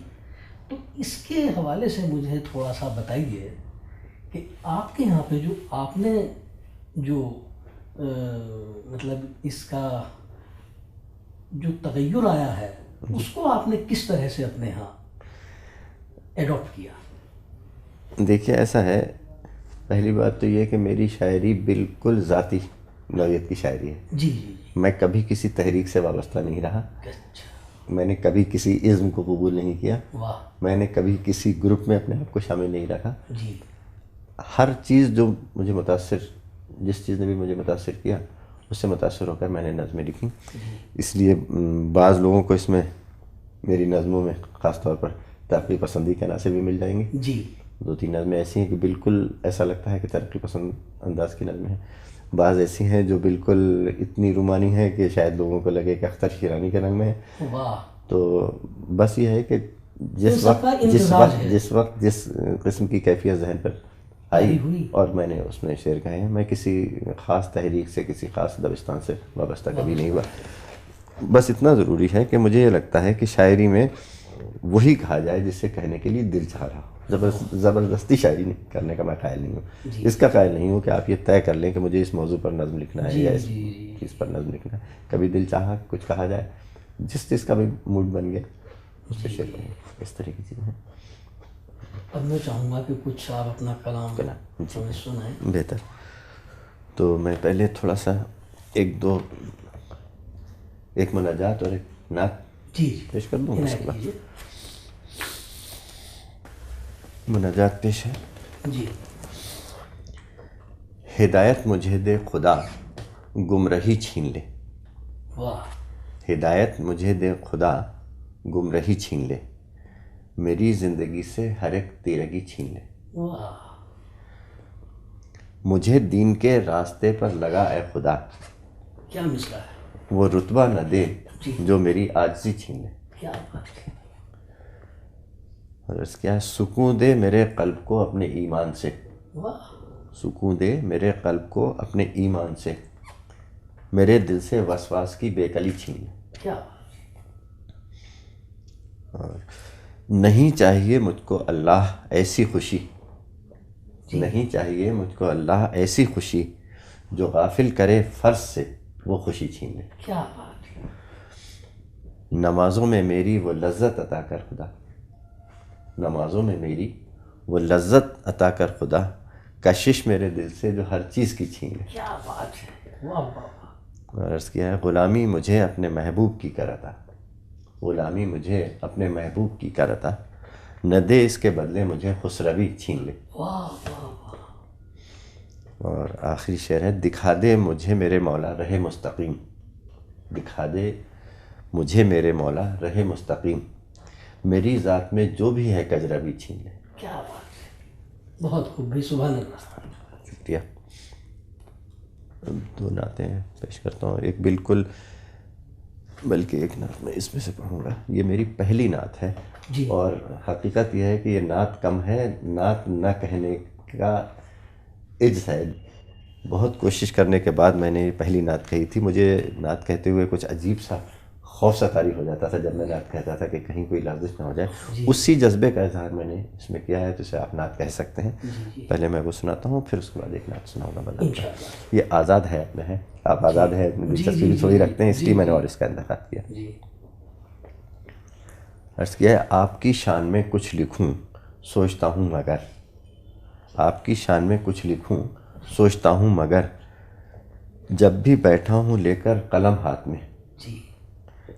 تو اس کے حوالے سے مجھے تھوڑا سا بتائیے کہ آپ کے یہاں پہ جو آپ نے جو مطلب اس کا جو تغیر آیا ہے اس کو آپ نے کس طرح سے اپنے ہاں ایڈاپٹ کیا؟
دیکھیے ایسا ہے، پہلی بات تو یہ کہ میری شاعری بالکل ذاتی نوعیت کی شاعری ہے.
جی
میں کبھی کسی تحریک سے وابستہ نہیں رہا. میں نے کبھی کسی عزم کو قبول نہیں کیا. میں نے کبھی کسی گروپ میں اپنے آپ کو شامل نہیں رکھا.
جی
ہر چیز جو مجھے جس چیز نے بھی مجھے متاثر کیا اس سے متاثر ہو کر میں نے نظمیں لکھی. اس لیے بعض لوگوں کو اس میں میری نظموں میں خاص طور پر ترقی پسندی کے عناصر بھی مل جائیں گے.
جی
2-3 نظمیں ایسی ہیں کہ بالکل ایسا لگتا ہے کہ ترقی پسند انداز کی نظمیں ہیں. بعض ایسی ہیں جو بالکل اتنی رومانی ہیں کہ شاید لوگوں کو لگے کہ اختر شیرانی کے رنگ میں ہے. تو بس یہ ہے کہ جس وقت جس قسم کی کیفیت ذہن پر آئی اور میں نے اس میں شعر کہے ہیں، میں کسی خاص تحریک سے، کسی خاص دبستان سے وابستہ کبھی نہیں ہوا. بس اتنا ضروری ہے کہ مجھے یہ لگتا ہے کہ شاعری میں وہی کہا جائے جس سے کہنے کے لیے دل چاہ رہا ہو. زبردستی شاعری نہیں کرنے کا میں قائل نہیں ہوں. اس کا قائل نہیں ہوں کہ آپ یہ طے کر لیں کہ مجھے اس موضوع پر نظم لکھنا ہے یا اس چیز پر نظم لکھنا ہے. کبھی دل چاہا کچھ کہا جائے، جس کا بھی موڈ بن گیا اس سے شعر کریں، اس طرح کی چیزیں ہیں.
اب میں چاہوں گا کہ کچھ آپ اپنا کلام ہمیں سنائیں.
بہتر. تو میں پہلے تھوڑا سا ایک مناجات اور ایک نعت پیش کر دوں. اس کے بعد مناجات پیش ہے.
جی.
ہدایت مجھے دے خدا، گمراہی چھین لے.
واہ.
ہدایت مجھے دے خدا، گمراہی چھین لے. میری زندگی سے ہر ایک تیرگی چھین لے.
واہ.
مجھے دین کے راستے پر لگا اے خدا،
کیا مسئلہ ہے.
وہ رتبہ نہ دے جو میری عاجزی چھین لے.
کیا بات ہے.
اور اس کیا ہے، سکون دے میرے قلب کو اپنے ایمان سے.
واہ.
سکون دے میرے قلب کو اپنے ایمان سے. میرے دل سے وسواس کی بے کلی چھین لے.
کیا بات.
اور نہیں چاہیے مجھ کو اللہ ایسی خوشی، نہیں چاہیے مجھ کو اللہ ایسی خوشی، جو غافل کرے فرض سے وہ خوشی چھین لے.
کیا بات ہے.
نمازوں میں میری وہ لذت عطا کر خدا، نمازوں میں میری وہ لذت عطا کر خدا. کشش میرے دل سے جو ہر چیز کی چھین لے.
کیا بات ہے. واہ واہ.
اور عرض کیا ہے، غلامی مجھے اپنے محبوب کی کر عطا، غلامی مجھے اپنے محبوب کی کر عطا. نہ دے اس کے بدلے مجھے خسروی چھین لے.
واہ واہ واہ.
اور آخری شعر ہے، دکھا دے مجھے میرے مولا رہے مستقیم، دکھا دے مجھے میرے مولا رہے مستقیم. میری ذات میں جو بھی ہے کجروی چھین لے.
کیا بات ہے. بہت خوب بھی. سبحان اللہ.
شکریہ. دو نعتیں پیش کرتا ہوں. ایک بالکل، بلکہ ایک نعت میں اس میں سے پڑھوں گا. یہ میری پہلی نعت ہے
جی.
اور حقیقت یہ ہے کہ یہ نعت کم ہے، نعت نہ کہنے کا عجز ہے. بہت کوشش کرنے کے بعد میں نے یہ پہلی نعت کہی تھی. مجھے نعت کہتے ہوئے کچھ عجیب سا خوف سا طاری ہو جاتا تھا جب میں نعت کہتا تھا کہ کہیں کوئی لغزش نہ ہو جائے. اسی جذبے کا اظہار میں نے اس میں کیا ہے، تو اسے آپ نعت کہہ سکتے ہیں. پہلے میں وہ سناتا ہوں، پھر اس کے بعد ایک نعت سناؤں گا بلند. یہ آزاد ہے میں ہے، آپ آزاد ہے اپنی دلچسپی تھوڑی رکھتے ہیں، اس لیے میں نے اور اس کا انتخاب کیا. عرض کیا ہے، آپ کی شان میں کچھ لکھوں سوچتا ہوں مگر، آپ کی شان میں کچھ لکھوں سوچتا ہوں مگر، جب بھی بیٹھا ہوں لے کر قلم ہاتھ میں،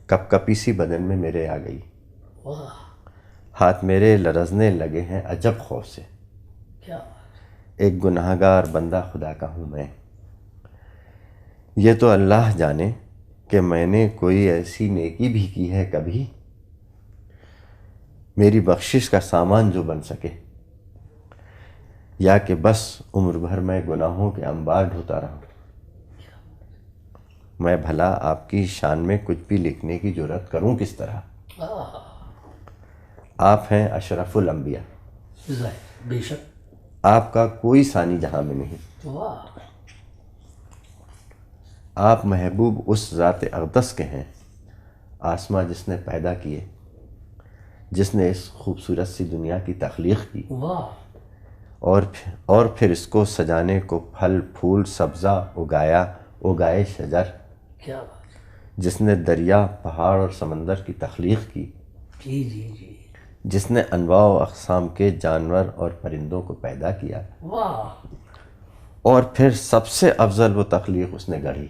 کپ کپی سی بدن میں میرے آ گئی. ہاتھ میرے لرزنے لگے ہیں عجب خوف سے. ایک گناہ گار بندہ خدا کا ہوں میں. یہ تو اللہ جانے کہ میں نے کوئی ایسی نیکی بھی کی ہے کبھی، میری بخشش کا سامان جو بن سکے، یا کہ بس عمر بھر میں گناہوں کے انبار ڈھوتا رہا. میں بھلا آپ کی شان میں کچھ بھی لکھنے کی جرات کروں کس طرح. آپ ہیں اشرف الانبیاء،
بے شک
آپ کا کوئی ثانی جہاں میں نہیں. آپ محبوب اس ذات اقدس کے ہیں، آسماں جس نے پیدا کیے، جس نے اس خوبصورت سی دنیا کی تخلیق کی، اور پھر اس کو سجانے کو پھل پھول سبزہ اگائے شجر، جس نے دریا پہاڑ اور سمندر کی تخلیق کی، جس نے انواع و اقسام کے جانور اور پرندوں کو پیدا کیا، اور پھر سب سے افضل وہ تخلیق اس نے گڑھی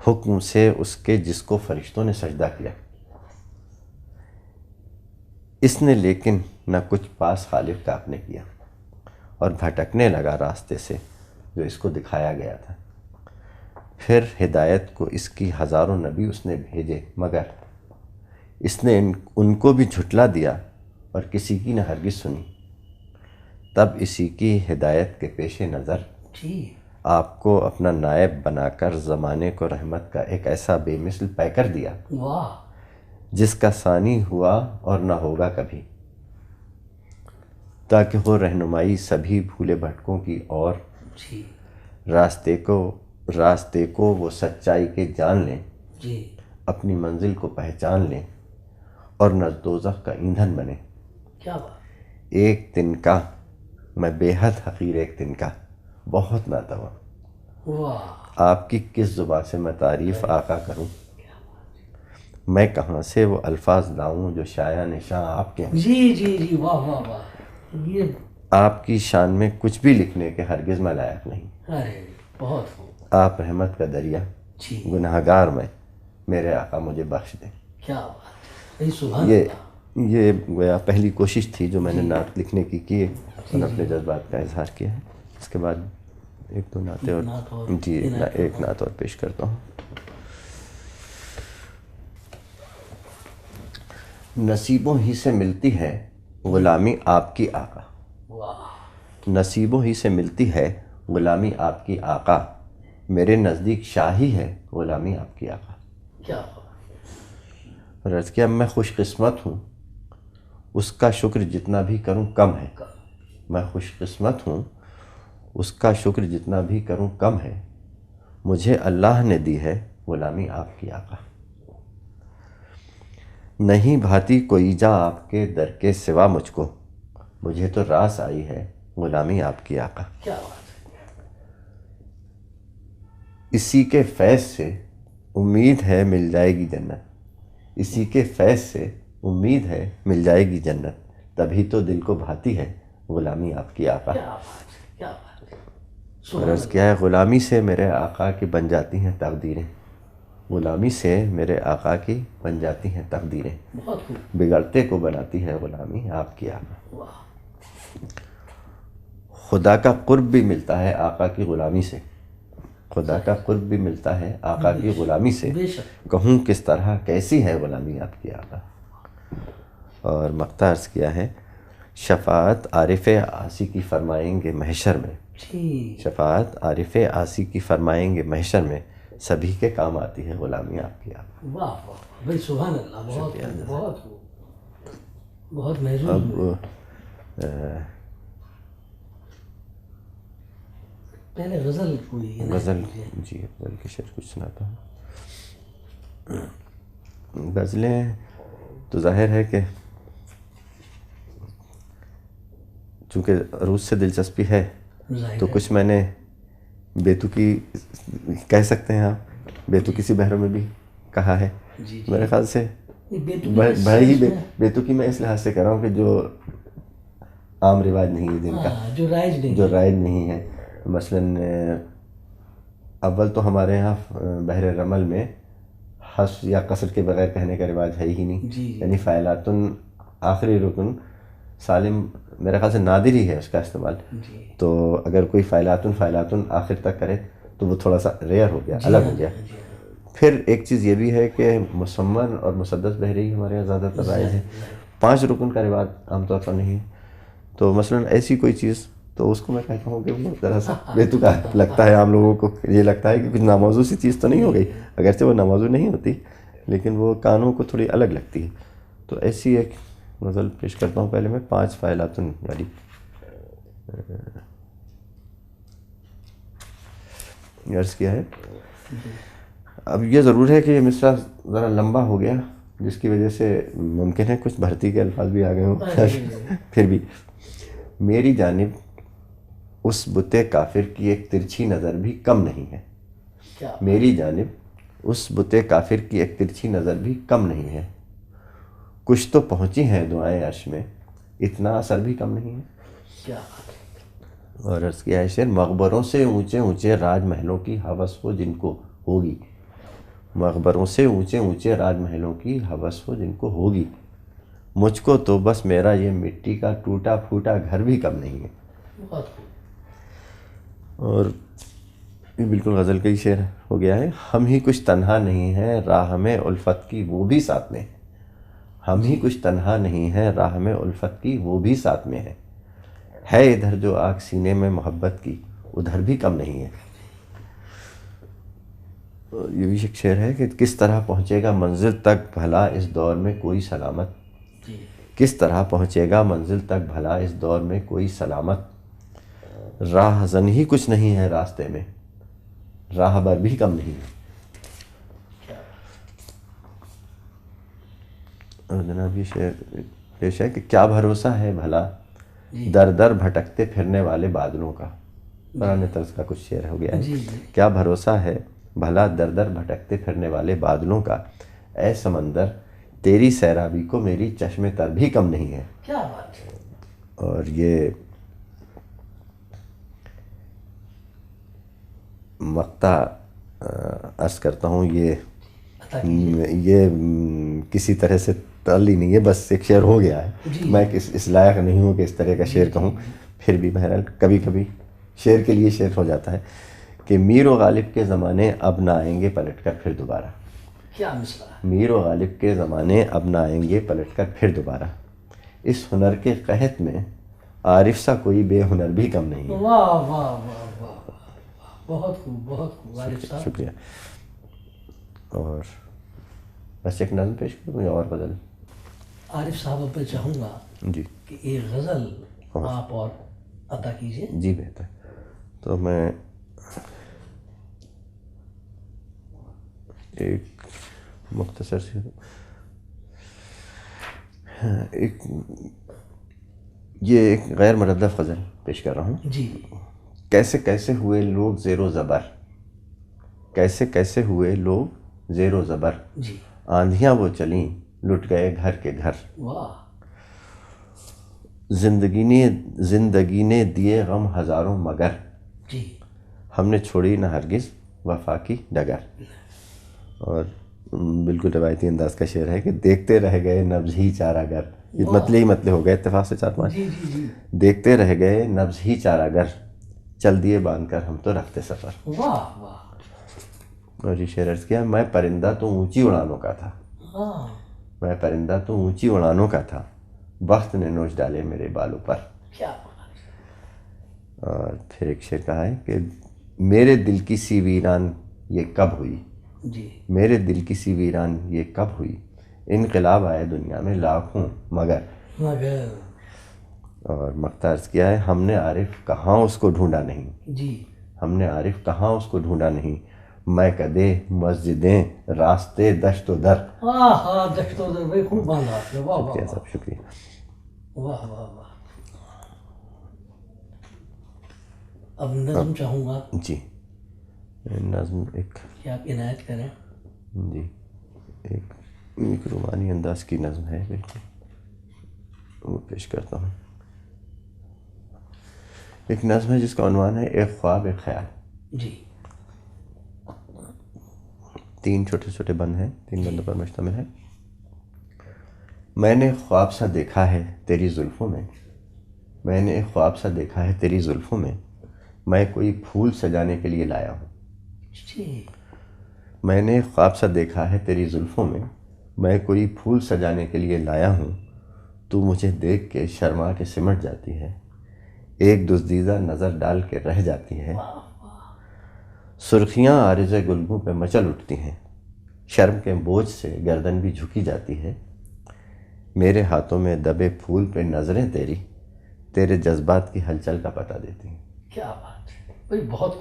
حکم سے اس کے جس کو فرشتوں نے سجدہ کیا. اس نے لیکن نہ کچھ پاس خالق کا اپنے کیا، اور بھٹکنے لگا راستے سے جو اس کو دکھایا گیا تھا. پھر ہدایت کو اس کی ہزاروں نبی اس نے بھیجے، مگر اس نے ان کو بھی جھٹلا دیا اور کسی کی نہ ہرگز سنی. تب اسی کی ہدایت کے پیش نظر آپ کو اپنا نائب بنا کر زمانے کو رحمت کا ایک ایسا بے مثل پیکر دیا جس کا ثانی ہوا اور نہ ہوگا کبھی، تاکہ ہو رہنمائی سبھی بھولے بھٹکوں کی، اور
جی
راستے کو وہ سچائی کے جان لیں،
جی
اپنی منزل کو پہچان لیں، اور نہ دوزخ کا ایندھن بنے۔
کیا بات،
ایک دن کا میں بے حد حقیر، ایک دن کا بہت ناتواں،
واہ،
آپ کی کس زبان سے میں تعریف آقا کروں، میں کہاں سے وہ الفاظ لاؤں جو شایع نشاں آپ کے ہیں۔
جی جی جی، واہ واہ واہ، یہ
آپ کی شان میں کچھ بھی لکھنے کے ہرگز میں لائق نہیں۔
ارے بہت خوب،
آپ رحمت کا دریا،
جی
گناہگار میں، میرے آقا مجھے بخش دیں۔
کیا بات ہے، سبحان اللہ۔
یہ گویا پہلی کوشش تھی جو میں نے نعت لکھنے کی اور اپنے جذبات کا اظہار کیا ہے۔ اس کے بعد ایک دو نعتیں اور جی ایک نعت اور پیش کرتا ہوں۔ نصیبوں ہی سے ملتی ہے غلامی آپ کی آقا، نصیبوں ہی سے ملتی ہے غلامی آپ کی آقا، میرے نزدیک شاہی ہے غلامی آپ کی آقا۔
کیا
عرض کیا میں خوش قسمت ہوں، اس کا شکر جتنا بھی کروں کم ہے، میں خوش قسمت ہوں، اس کا شکر جتنا بھی کروں کم ہے، مجھے اللہ نے دی ہے غلامی آپ کی آقا۔ نہیں بھاتی کوئی جا آپ کے در کے سوا مجھ کو، مجھے تو راس آئی ہے غلامی آپ کی آقا۔
کیا بات ہے،
اسی کے فیض سے امید ہے مل جائے گی جنت، اسی کے فیض سے امید ہے مل جائے گی جنت، تبھی تو دل کو بھاتی ہے غلامی آپ کی آقا۔
کیا بات ہے، کیا بات ہے،
عرض کیا ہے غلامی سے میرے آقا کی بن جاتی ہیں تقدیریں، غلامی سے میرے آقا کی بن جاتی ہیں تقدیریں،
بہت خوب،
بگڑتے کو بناتی ہے غلامی آپ کی آقا۔
واہ،
خدا کا قرب بھی ملتا ہے آقا کی غلامی سے، خدا کا قرب بھی ملتا ہے آقا کی غلامی سے،
بے شک،
کہوں کس طرح کیسی ہے غلامی آپ کی آقا۔ اور مقطع عرض کیا ہے، شفاعت عارف عاصی کی فرمائیں گے محشر میں،
جی
شفاعت عارف عاصی کی فرمائیں گے محشر میں، سبھی کے کام آتی ہے غلامی آپ کی آقا۔
واہ واہ بھائی، سبحان اللہ، بہت خوب، بہت خوب، بہت محظوظ ہوئے۔ پہلے غزل کوئی
غزل، جی غزل کے شعر کچھ سناتا ہوں۔ غزلیں تو ظاہر ہے کہ چونکہ عروج سے دلچسپی ہے تو کچھ میں نے بیتوکی کہہ سکتے ہیں آپ، بیتوکی سی بہروں میں بھی کہا ہے میرے خیال سے، بڑی ہی بیتوکی میں اس لحاظ سے کہہ رہا ہوں کہ جو عام رواج نہیں ہے جن کا، جو رائج نہیں ہے۔ مثلاً اول تو ہمارے ہاں بحر رمل میں حذف یا قصر کے بغیر کہنے کا رواج ہے ہی نہیں، یعنی فعلاتن آخری رکن سالم میرے خیال سے نادر ہی ہے اس کا استعمال، تو اگر کوئی فعلاتن آخر تک کرے تو وہ تھوڑا سا ریئر ہو گیا، الگ ہو گیا۔ پھر ایک چیز یہ بھی ہے کہ مسمن اور مسدس بحری ہمارے یہاں زیادہ تر رائج ہے، 5 رکن کا رواج عام طور پر نہیں ہے، تو مثلاً ایسی کوئی چیز تو اس کو میں کہتا ہوں کہ وہ ذرا سا بیتوکا لگتا ہے، عام لوگوں کو یہ لگتا ہے کہ کچھ ناموضوع سی چیز تو نہیں ہو گئی، اگرچہ وہ ناموضوع نہیں ہوتی لیکن وہ کانوں کو تھوڑی الگ لگتی ہے۔ تو ایسی ایک غزل پیش کرتا ہوں، پہلے میں 5 فعلاتن والی۔ عرض کیا ہے، اب یہ ضرور ہے کہ یہ مصرع ذرا لمبا ہو گیا جس کی وجہ سے ممکن ہے کچھ بھرتی کے الفاظ بھی آ گئے ہوں، پھر بھی میری جانب اس بت کافر کی ایک ترچھی نظر بھی کم نہیں ہے، میری جانب اس بت کافر کی ایک ترچھی نظر بھی کم نہیں ہے، کچھ تو پہنچی ہیں دعائیں عرش میں، اتنا اثر بھی کم نہیں ہے۔ اور عرض کیا ہے شعر، مقبروں سے اونچے اونچے راج محلوں کی ہوس ہو جن کو ہوگی، مقبروں سے اونچے اونچے راج محلوں کی ہوس ہو جن کو ہوگی، مجھ کو تو بس میرا یہ مٹی کا ٹوٹا پھوٹا گھر بھی کم نہیں ہے۔ اور یہ بالکل غزل کا ہی شعر ہو گیا ہے، ہم ہی کچھ تنہا نہیں ہیں راہ میں الفت کی وہ بھی ساتھ میں، ہم ہی کچھ تنہا نہیں ہیں راہ میں الفت کی وہ بھی ساتھ میں ہے ادھر جو آگ سینے میں محبت کی ادھر بھی کم نہیں ہے۔ یہ بھی ایک شعر ہے کہ کس طرح پہنچے گا منزل تک بھلا اس دور میں کوئی سلامت، کس طرح پہنچے گا منزل تک بھلا اس دور میں کوئی سلامت، راہ زن ہی کچھ نہیں ہے راستے میں، راہ بر بھی کم نہیں ہے۔ اور جناب یہ شعر پیش ہے کہ کیا بھروسہ ہے بھلا در در بھٹکتے پھرنے والے بادلوں کا، پرانے طرز کا کچھ شعر ہو گیا ہے۔ کیا بھروسہ ہے بھلا در در بھٹکتے پھرنے والے بادلوں کا، اے سمندر تیری سیرابی کو میری چشم تر بھی کم نہیں ہے۔
کیا بات ہے۔
اور یہ مقطع عرض کرتا ہوں، یہ کسی طرح سے تعلی نہیں ہے، بس ایک شعر ہو گیا ہے، میں اس لائق نہیں ہوں کہ اس طرح کا شعر کہوں، پھر بھی بہرحال کبھی کبھی شعر کے لیے شعر ہو جاتا ہے کہ میر و غالب کے زمانے اب نہ آئیں گے پلٹ کر پھر دوبارہ،
کیا مسئلہ ہے۔
میر و غالب کے زمانے اب نہ آئیں گے پلٹ کر پھر دوبارہ، اس ہنر کے قحط میں عارف سا کوئی بے ہنر بھی کم نہیں ہے۔
واہ واہ واہ واہ، بہت خوب بہت خوب عارف صاحب،
شکریہ۔ اور بس ایک نظم پیش کروں یا اور بدل؟
عارف صاحب اب میں چاہوں گا
جی
کہ ایک غزل آپ اور عطا کیجیے۔
جی بہتر، تو میں ایک مختصر سی یہ ایک غیر مردف غزل پیش کر رہا ہوں۔
جی۔
کیسے کیسے ہوئے لوگ زیر و زبر، کیسے کیسے ہوئے لوگ زیر و زبر،
جی۔
آندھیاں وہ چلیں لٹ گئے گھر کے گھر،
واہ۔
زندگی نے دیے غم ہزاروں مگر،
جی۔
ہم نے چھوڑی نہ ہرگز وفا کی ڈگر۔ اور بالکل روایتی انداز کا شعر ہے کہ دیکھتے رہ گئے نبض ہی چارہ گر، یہ مطلع ہی مطلع ہو گئے اتفاق سے 4-5۔
جی جی جی۔
دیکھتے رہ گئے نبض ہی چارہ گر، چل دیے باندھ کر ہم تو رکھتے سفر۔
واہ واہ۔
اور یہ شعر عرض کیا، میں پرندہ تو اونچی اڑانوں کا تھا، میں پرندہ تو اونچی اڑانوں کا تھا، بخت نے نوچ ڈالے میرے بالوں پر۔
کیا بات۔
اور پھر ایک شعر کہا ہے کہ میرے دل کی سی ویران یہ کب ہوئی،
جی۔
میرے دل کی سی ویران یہ کب ہوئی، انقلاب آئے دنیا میں لاکھوں مگر۔ اور مقطع عرض کیا ہے، ہم نے عارف کہاں اس کو ڈھونڈا نہیں،
جی۔
ہم نے عارف کہاں اس کو ڈھونڈا نہیں، میں کدے مسجدیں راستے دشت و در۔
ہاں دشت و در، بھائی خوب باندھا آپ نے، واہ واہ
شکریہ صاحب، شکریہ۔
واہ واہ واہ۔ اب نظم چاہوں گا
جی نظم ایک،
کہ آپ عنایت کریں۔
جی ایک رومانی انداز کی نظم ہے بالکل، وہ پیش کرتا ہوں۔ ایک نظم ہے جس کا عنوان ہے ایک خواب ایک خیال۔
جی۔
3 چھوٹے چھوٹے بند ہیں، 3 بندوں پر مشتمل ہے۔ میں نے ایک خواب سا دیکھا ہے تیری زلفوں میں، میں نے ایک خواب سا دیکھا ہے تیری زلفوں میں، میں کوئی پھول سجانے کے لیے لایا ہوں۔ میں نے ایک خواب سا دیکھا ہے تیری زلفوں میں، میں کوئی پھول سجانے کے لیے لایا ہوں، تو مجھے دیکھ کے شرما کے سمٹ جاتی ہے، ایک دزدیدہ نظر ڈال کے رہ جاتی ہے، سرخیاں عارض گلگوں پہ مچل اٹھتی ہیں، شرم کے بوجھ سے گردن بھی جھکی جاتی ہے، میرے ہاتھوں میں دبے پھول پہ نظریں تیری، تیرے جذبات کی ہلچل کا پتہ دیتی ہیں۔
کیا بات ہے بھائی، بہت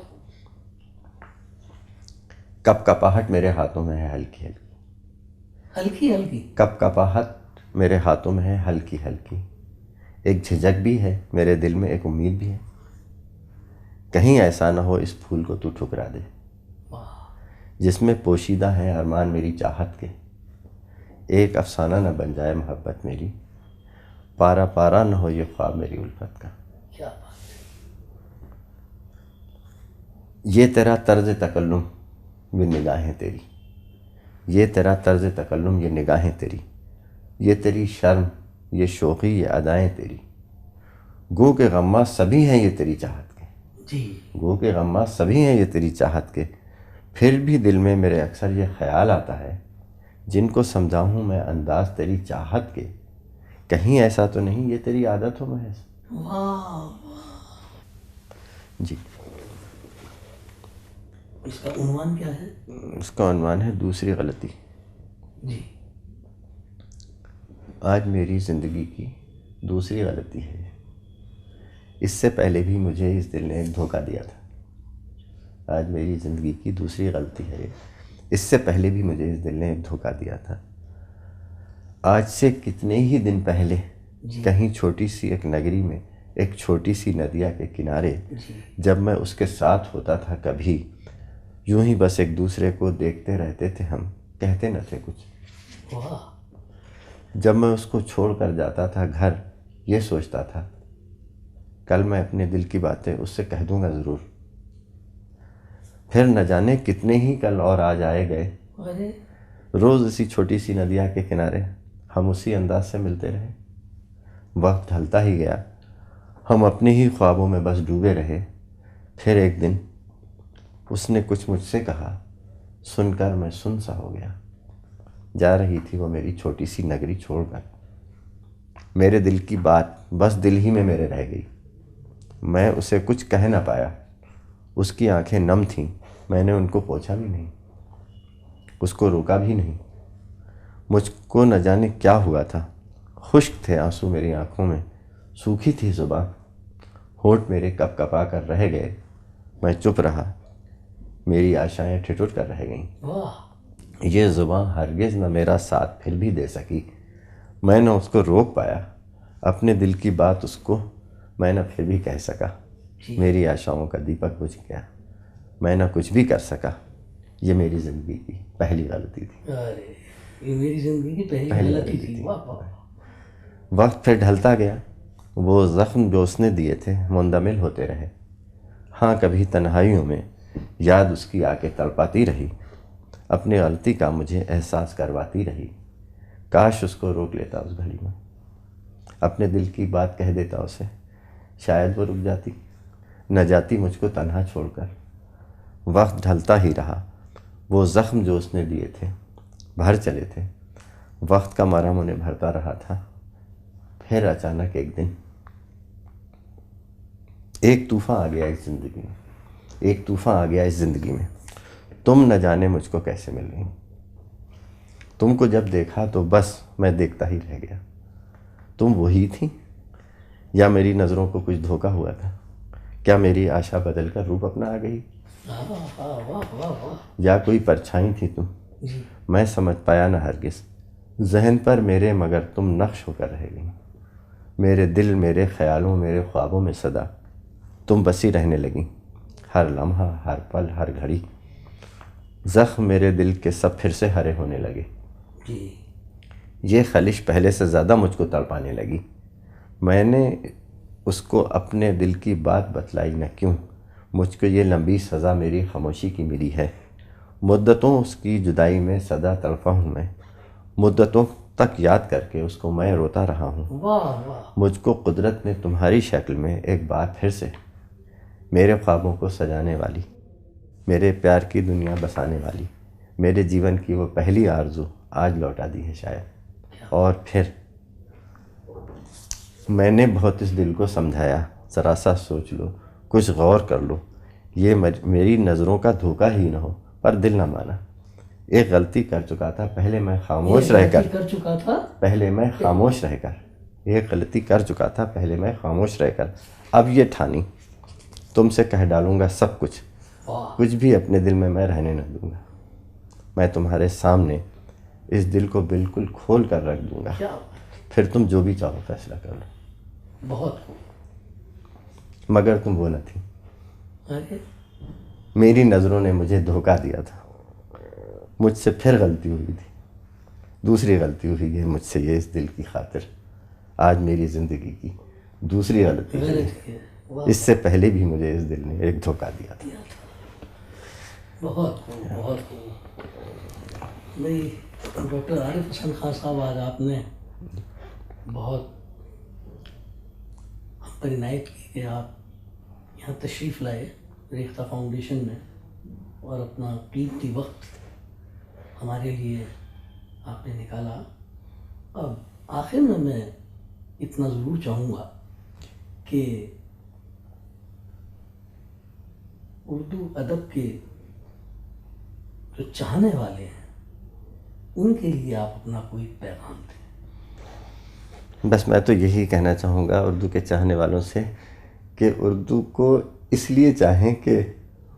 کپ کپاہٹ میرے ہاتھوں میں ہے ہلکی ہلکی،
ہلکی ہلکی،
کپ کپاہٹ میرے ہاتھوں میں ہے ہلکی ہلکی، ایک جھجک بھی ہے میرے دل میں، ایک امید بھی ہے، کہیں ایسا نہ ہو اس پھول کو تو ٹھکرا دے، جس میں پوشیدہ ہے ارمان میری چاہت کے، ایک افسانہ نہ بن جائے محبت میری، پارا پارا نہ ہو یہ خواب میری الفت کا۔
کیا بات ہے۔
یہ تیرا طرز تکلم یہ نگاہیں تیری، یہ تیرا طرز تکلم یہ نگاہیں تیری، یہ تیری شرم یہ شوخی یہ ادائیں تیری، گو کے غماں سبھی ہیں یہ تیری چاہت کے،
جی،
گو کے غماں سبھی ہیں یہ تیری چاہت کے، پھر بھی دل میں میرے اکثر یہ خیال آتا ہے، جن کو سمجھاؤں میں انداز تیری چاہت کے، کہیں ایسا تو نہیں یہ تیری عادت ہو محض۔
واہ۔
جی
اس کا عنوان کیا ہے؟
اس کا عنوان ہے دوسری غلطی.
جی.
آج میری زندگی کی دوسری غلطی ہے. اس سے پہلے بھی مجھے اس دل نے ایک دھوکہ دیا تھا. آج میری زندگی کی دوسری غلطی ہے. اس سے پہلے بھی مجھے اس دل نے ایک دھوکہ دیا تھا. آج سے کتنے ہی دن پہلے کہیں چھوٹی سی ایک نگری میں ایک چھوٹی سی ندیا کے کنارے جب میں اس کے ساتھ ہوتا تھا، کبھی یوں ہی بس ایک دوسرے کو دیکھتے رہتے تھے، ہم کہتے نہ تھے کچھ. جب میں اس کو چھوڑ کر جاتا تھا گھر، یہ سوچتا تھا کل میں اپنے دل کی باتیں اس سے کہہ دوں گا ضرور. پھر نہ جانے کتنے ہی کل اور آج آئے گئے. روز اسی چھوٹی سی ندیا کے کنارے ہم اسی انداز سے ملتے رہے. وقت ڈھلتا ہی گیا، ہم اپنے ہی خوابوں میں بس ڈوبے رہے. پھر ایک دن اس نے کچھ مجھ سے کہا، سن کر میں سن سا ہو گیا. جا رہی تھی وہ میری چھوٹی سی نگری چھوڑ کر. میرے دل کی بات بس دل ہی میں میرے رہ گئی. میں اسے کچھ کہہ نہ پایا. اس کی آنکھیں نم تھیں، میں نے ان کو پوچھا بھی نہیں، اس کو روکا بھی نہیں. مجھ کو نہ جانے کیا ہوا تھا. خشک تھے آنسو میری آنکھوں میں، سوکھی تھی زبان، ہونٹ میرے کپ کپا کر رہ گئے. میں چپ رہا، میری آشائیں ٹھٹر کر رہ گئیں. یہ زبان ہرگز نہ میرا ساتھ پھر بھی دے سکی. میں نہ اس کو روک پایا، اپنے دل کی بات اس کو میں نہ پھر بھی کہہ سکا. میری آشاؤں کا دیپک بجھ گیا، میں نہ کچھ بھی کر سکا. یہ میری زندگی کی پہلی غلطی تھی.
یہ میری زندگی کی پہلی غلطی تھی.
وقت پھر ڈھلتا گیا. وہ زخم جو اس نے دیے تھے مندمل ہوتے رہے. ہاں، کبھی تنہائیوں میں یاد اس کی آ کے تڑپاتی رہی، اپنی غلطی کا مجھے احساس کرواتی رہی. کاش اس کو روک لیتا اس گھڑی میں، اپنے دل کی بات کہہ دیتا اسے. شاید وہ رک جاتی، نہ جاتی مجھ کو تنہا چھوڑ کر. وقت ڈھلتا ہی رہا. وہ زخم جو اس نے دیے تھے بھر چلے تھے. وقت کا مرہم انہیں بھرتا رہا تھا. پھر اچانک ایک دن ایک طوفان آ گیا اس زندگی میں. ایک طوفان آ گیا اس زندگی میں. تم نہ جانے مجھ کو کیسے مل گئی. تم کو جب دیکھا تو بس میں دیکھتا ہی رہ گیا. تم وہی تھی یا میری نظروں کو کچھ دھوکا ہوا تھا؟ کیا میری آشا بدل کر روپ اپنا آ گئی، یا کوئی پرچھائی تھی تم؟ میں سمجھ پایا نہ ہرگز. ذہن پر میرے مگر تم نقش ہو کر رہ گئی. میرے دل، میرے خیالوں، میرے خوابوں میں صدا تم بسی رہنے لگی. ہر لمحہ، ہر پل، ہر گھڑی زخم میرے دل کے سب پھر سے ہرے ہونے لگے. یہ خلش پہلے سے زیادہ مجھ کو تڑپانے لگی. میں نے اس کو اپنے دل کی بات بتلائی نہ کیوں. مجھ کو یہ لمبی سزا میری خاموشی کی ملی ہے. مدتوں اس کی جدائی میں سدا تڑپا ہوں میں. مدتوں تک یاد کر کے اس کو میں روتا رہا ہوں. مجھ کو قدرت نے تمہاری شکل میں ایک بار پھر سے میرے خوابوں کو سجانے والی، میرے پیار کی دنیا بسانے والی، میرے جیون کی وہ پہلی آرزو آج لوٹا دی ہے شاید. اور پھر میں نے بہت اس دل کو سمجھایا، ذرا سا سوچ لو، کچھ غور کر لو، یہ میری نظروں کا دھوکہ ہی نہ ہو. پر دل نہ مانا. ایک غلطی کر چکا تھا پہلے میں خاموش رہ کر. ایک غلطی کر چکا تھا پہلے میں خاموش رہ کر. اب یہ ٹھانی تم سے کہہ ڈالوں گا سب کچھ. کچھ بھی اپنے دل میں رہنے نہ دوں گا. میں تمہارے سامنے اس دل کو بالکل کھول کر رکھ دوں گا. پھر تم جو بھی چاہو فیصلہ کر لو. بہت مگر تم وہ نہ تھی. میری نظروں نے مجھے دھوکہ دیا تھا. مجھ سے پھر غلطی ہوئی تھی. دوسری غلطی ہوئی ہے مجھ سے یہ اس دل کی خاطر. آج میری زندگی کی دوسری غلطی ہے. اس سے پہلے بھی مجھے اس دل نے ایک دھوکہ دیا تھا.
بہت بہت نہیں ڈاکٹر عارف حسن خان صاحب، آج آپ نے بہت ہم پر عنایت کی کہ آپ یہاں تشریف لائے ریختہ فاؤنڈیشن میں، اور اپنا قیمتی وقت ہمارے لیے آپ نے نکالا. اب آخر میں اتنا ضرور چاہوں گا کہ اردو ادب کے جو چاہنے والے ہیں ان کے لیے آپ اپنا کوئی پیغام دیں.
بس میں تو یہی کہنا چاہوں گا اردو کے چاہنے والوں سے کہ اردو کو اس لیے چاہیں کہ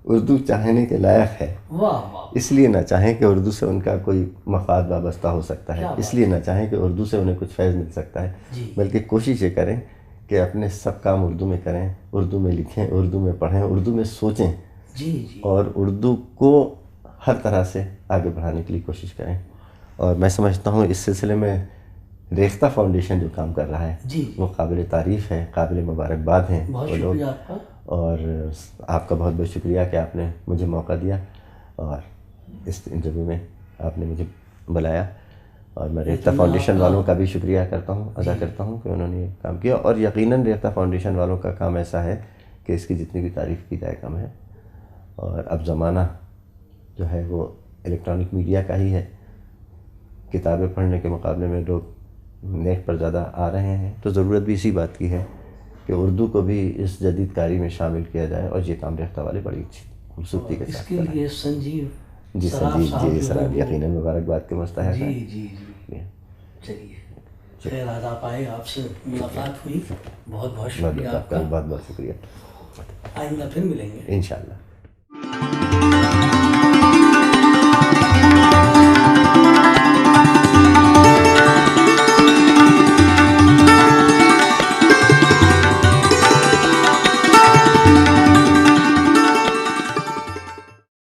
اردو چاہنے کے لائق ہے.
واہ واہ.
اس لیے نہ چاہیں کہ اردو سے ان کا کوئی مفاد وابستہ ہو سکتا ہے. اس لیے نہ چاہیں کہ اردو سے انہیں کچھ فیض مل سکتا ہے. بلکہ کوشش یہ کریں کہ اپنے سب کام اردو میں کریں, اردو میں لکھیں, اردو میں پڑھیں, اردو میں سوچیں, اور اردو کو ہر طرح سے آگے بڑھانے کے لیے کوشش کریں. اور میں سمجھتا ہوں اس سلسلے میں ریختہ فاؤنڈیشن جو کام کر رہا ہے وہ قابل تعریف ہے, قابل مبارکباد ہیں وہ لوگ. اور آپ کا بہت بہت شکریہ کہ آپ نے مجھے موقع دیا اور اس انٹرویو میں آپ نے مجھے بلایا. اور میں ریختہ فاؤنڈیشن والوں کا بھی شکریہ ادا کرتا ہوں کہ انہوں نے یہ کام کیا. اور یقیناً ریختہ فاؤنڈیشن والوں کا کام ایسا ہے کہ اس کی جتنی بھی تعریف کی جائے کم ہے. اور اب زمانہ جو ہے وہ الیکٹرانک میڈیا کا ہی ہے. کتابیں پڑھنے کے مقابلے میں لوگ نیٹ پر زیادہ آ رہے ہیں, تو ضرورت بھی اسی بات کی ہے کہ اردو کو بھی اس جدید کاری میں شامل کیا جائے. اور یہ کام ریختہ والے بڑی اچھی خوبصورتی کے ساتھ
کریں. اس کے لیے سنجیو
جی سراب یقیناً مبارکباد کے مستحق ہیں.
جی. چلیے خیر, آج آپ آئے, آپ سے ملاقات ہوئی, بہت بہت شکریہ آپ کا.
بہت بہت شکریہ.
آئندہ پھر ملیں گے
انشاءاللہ.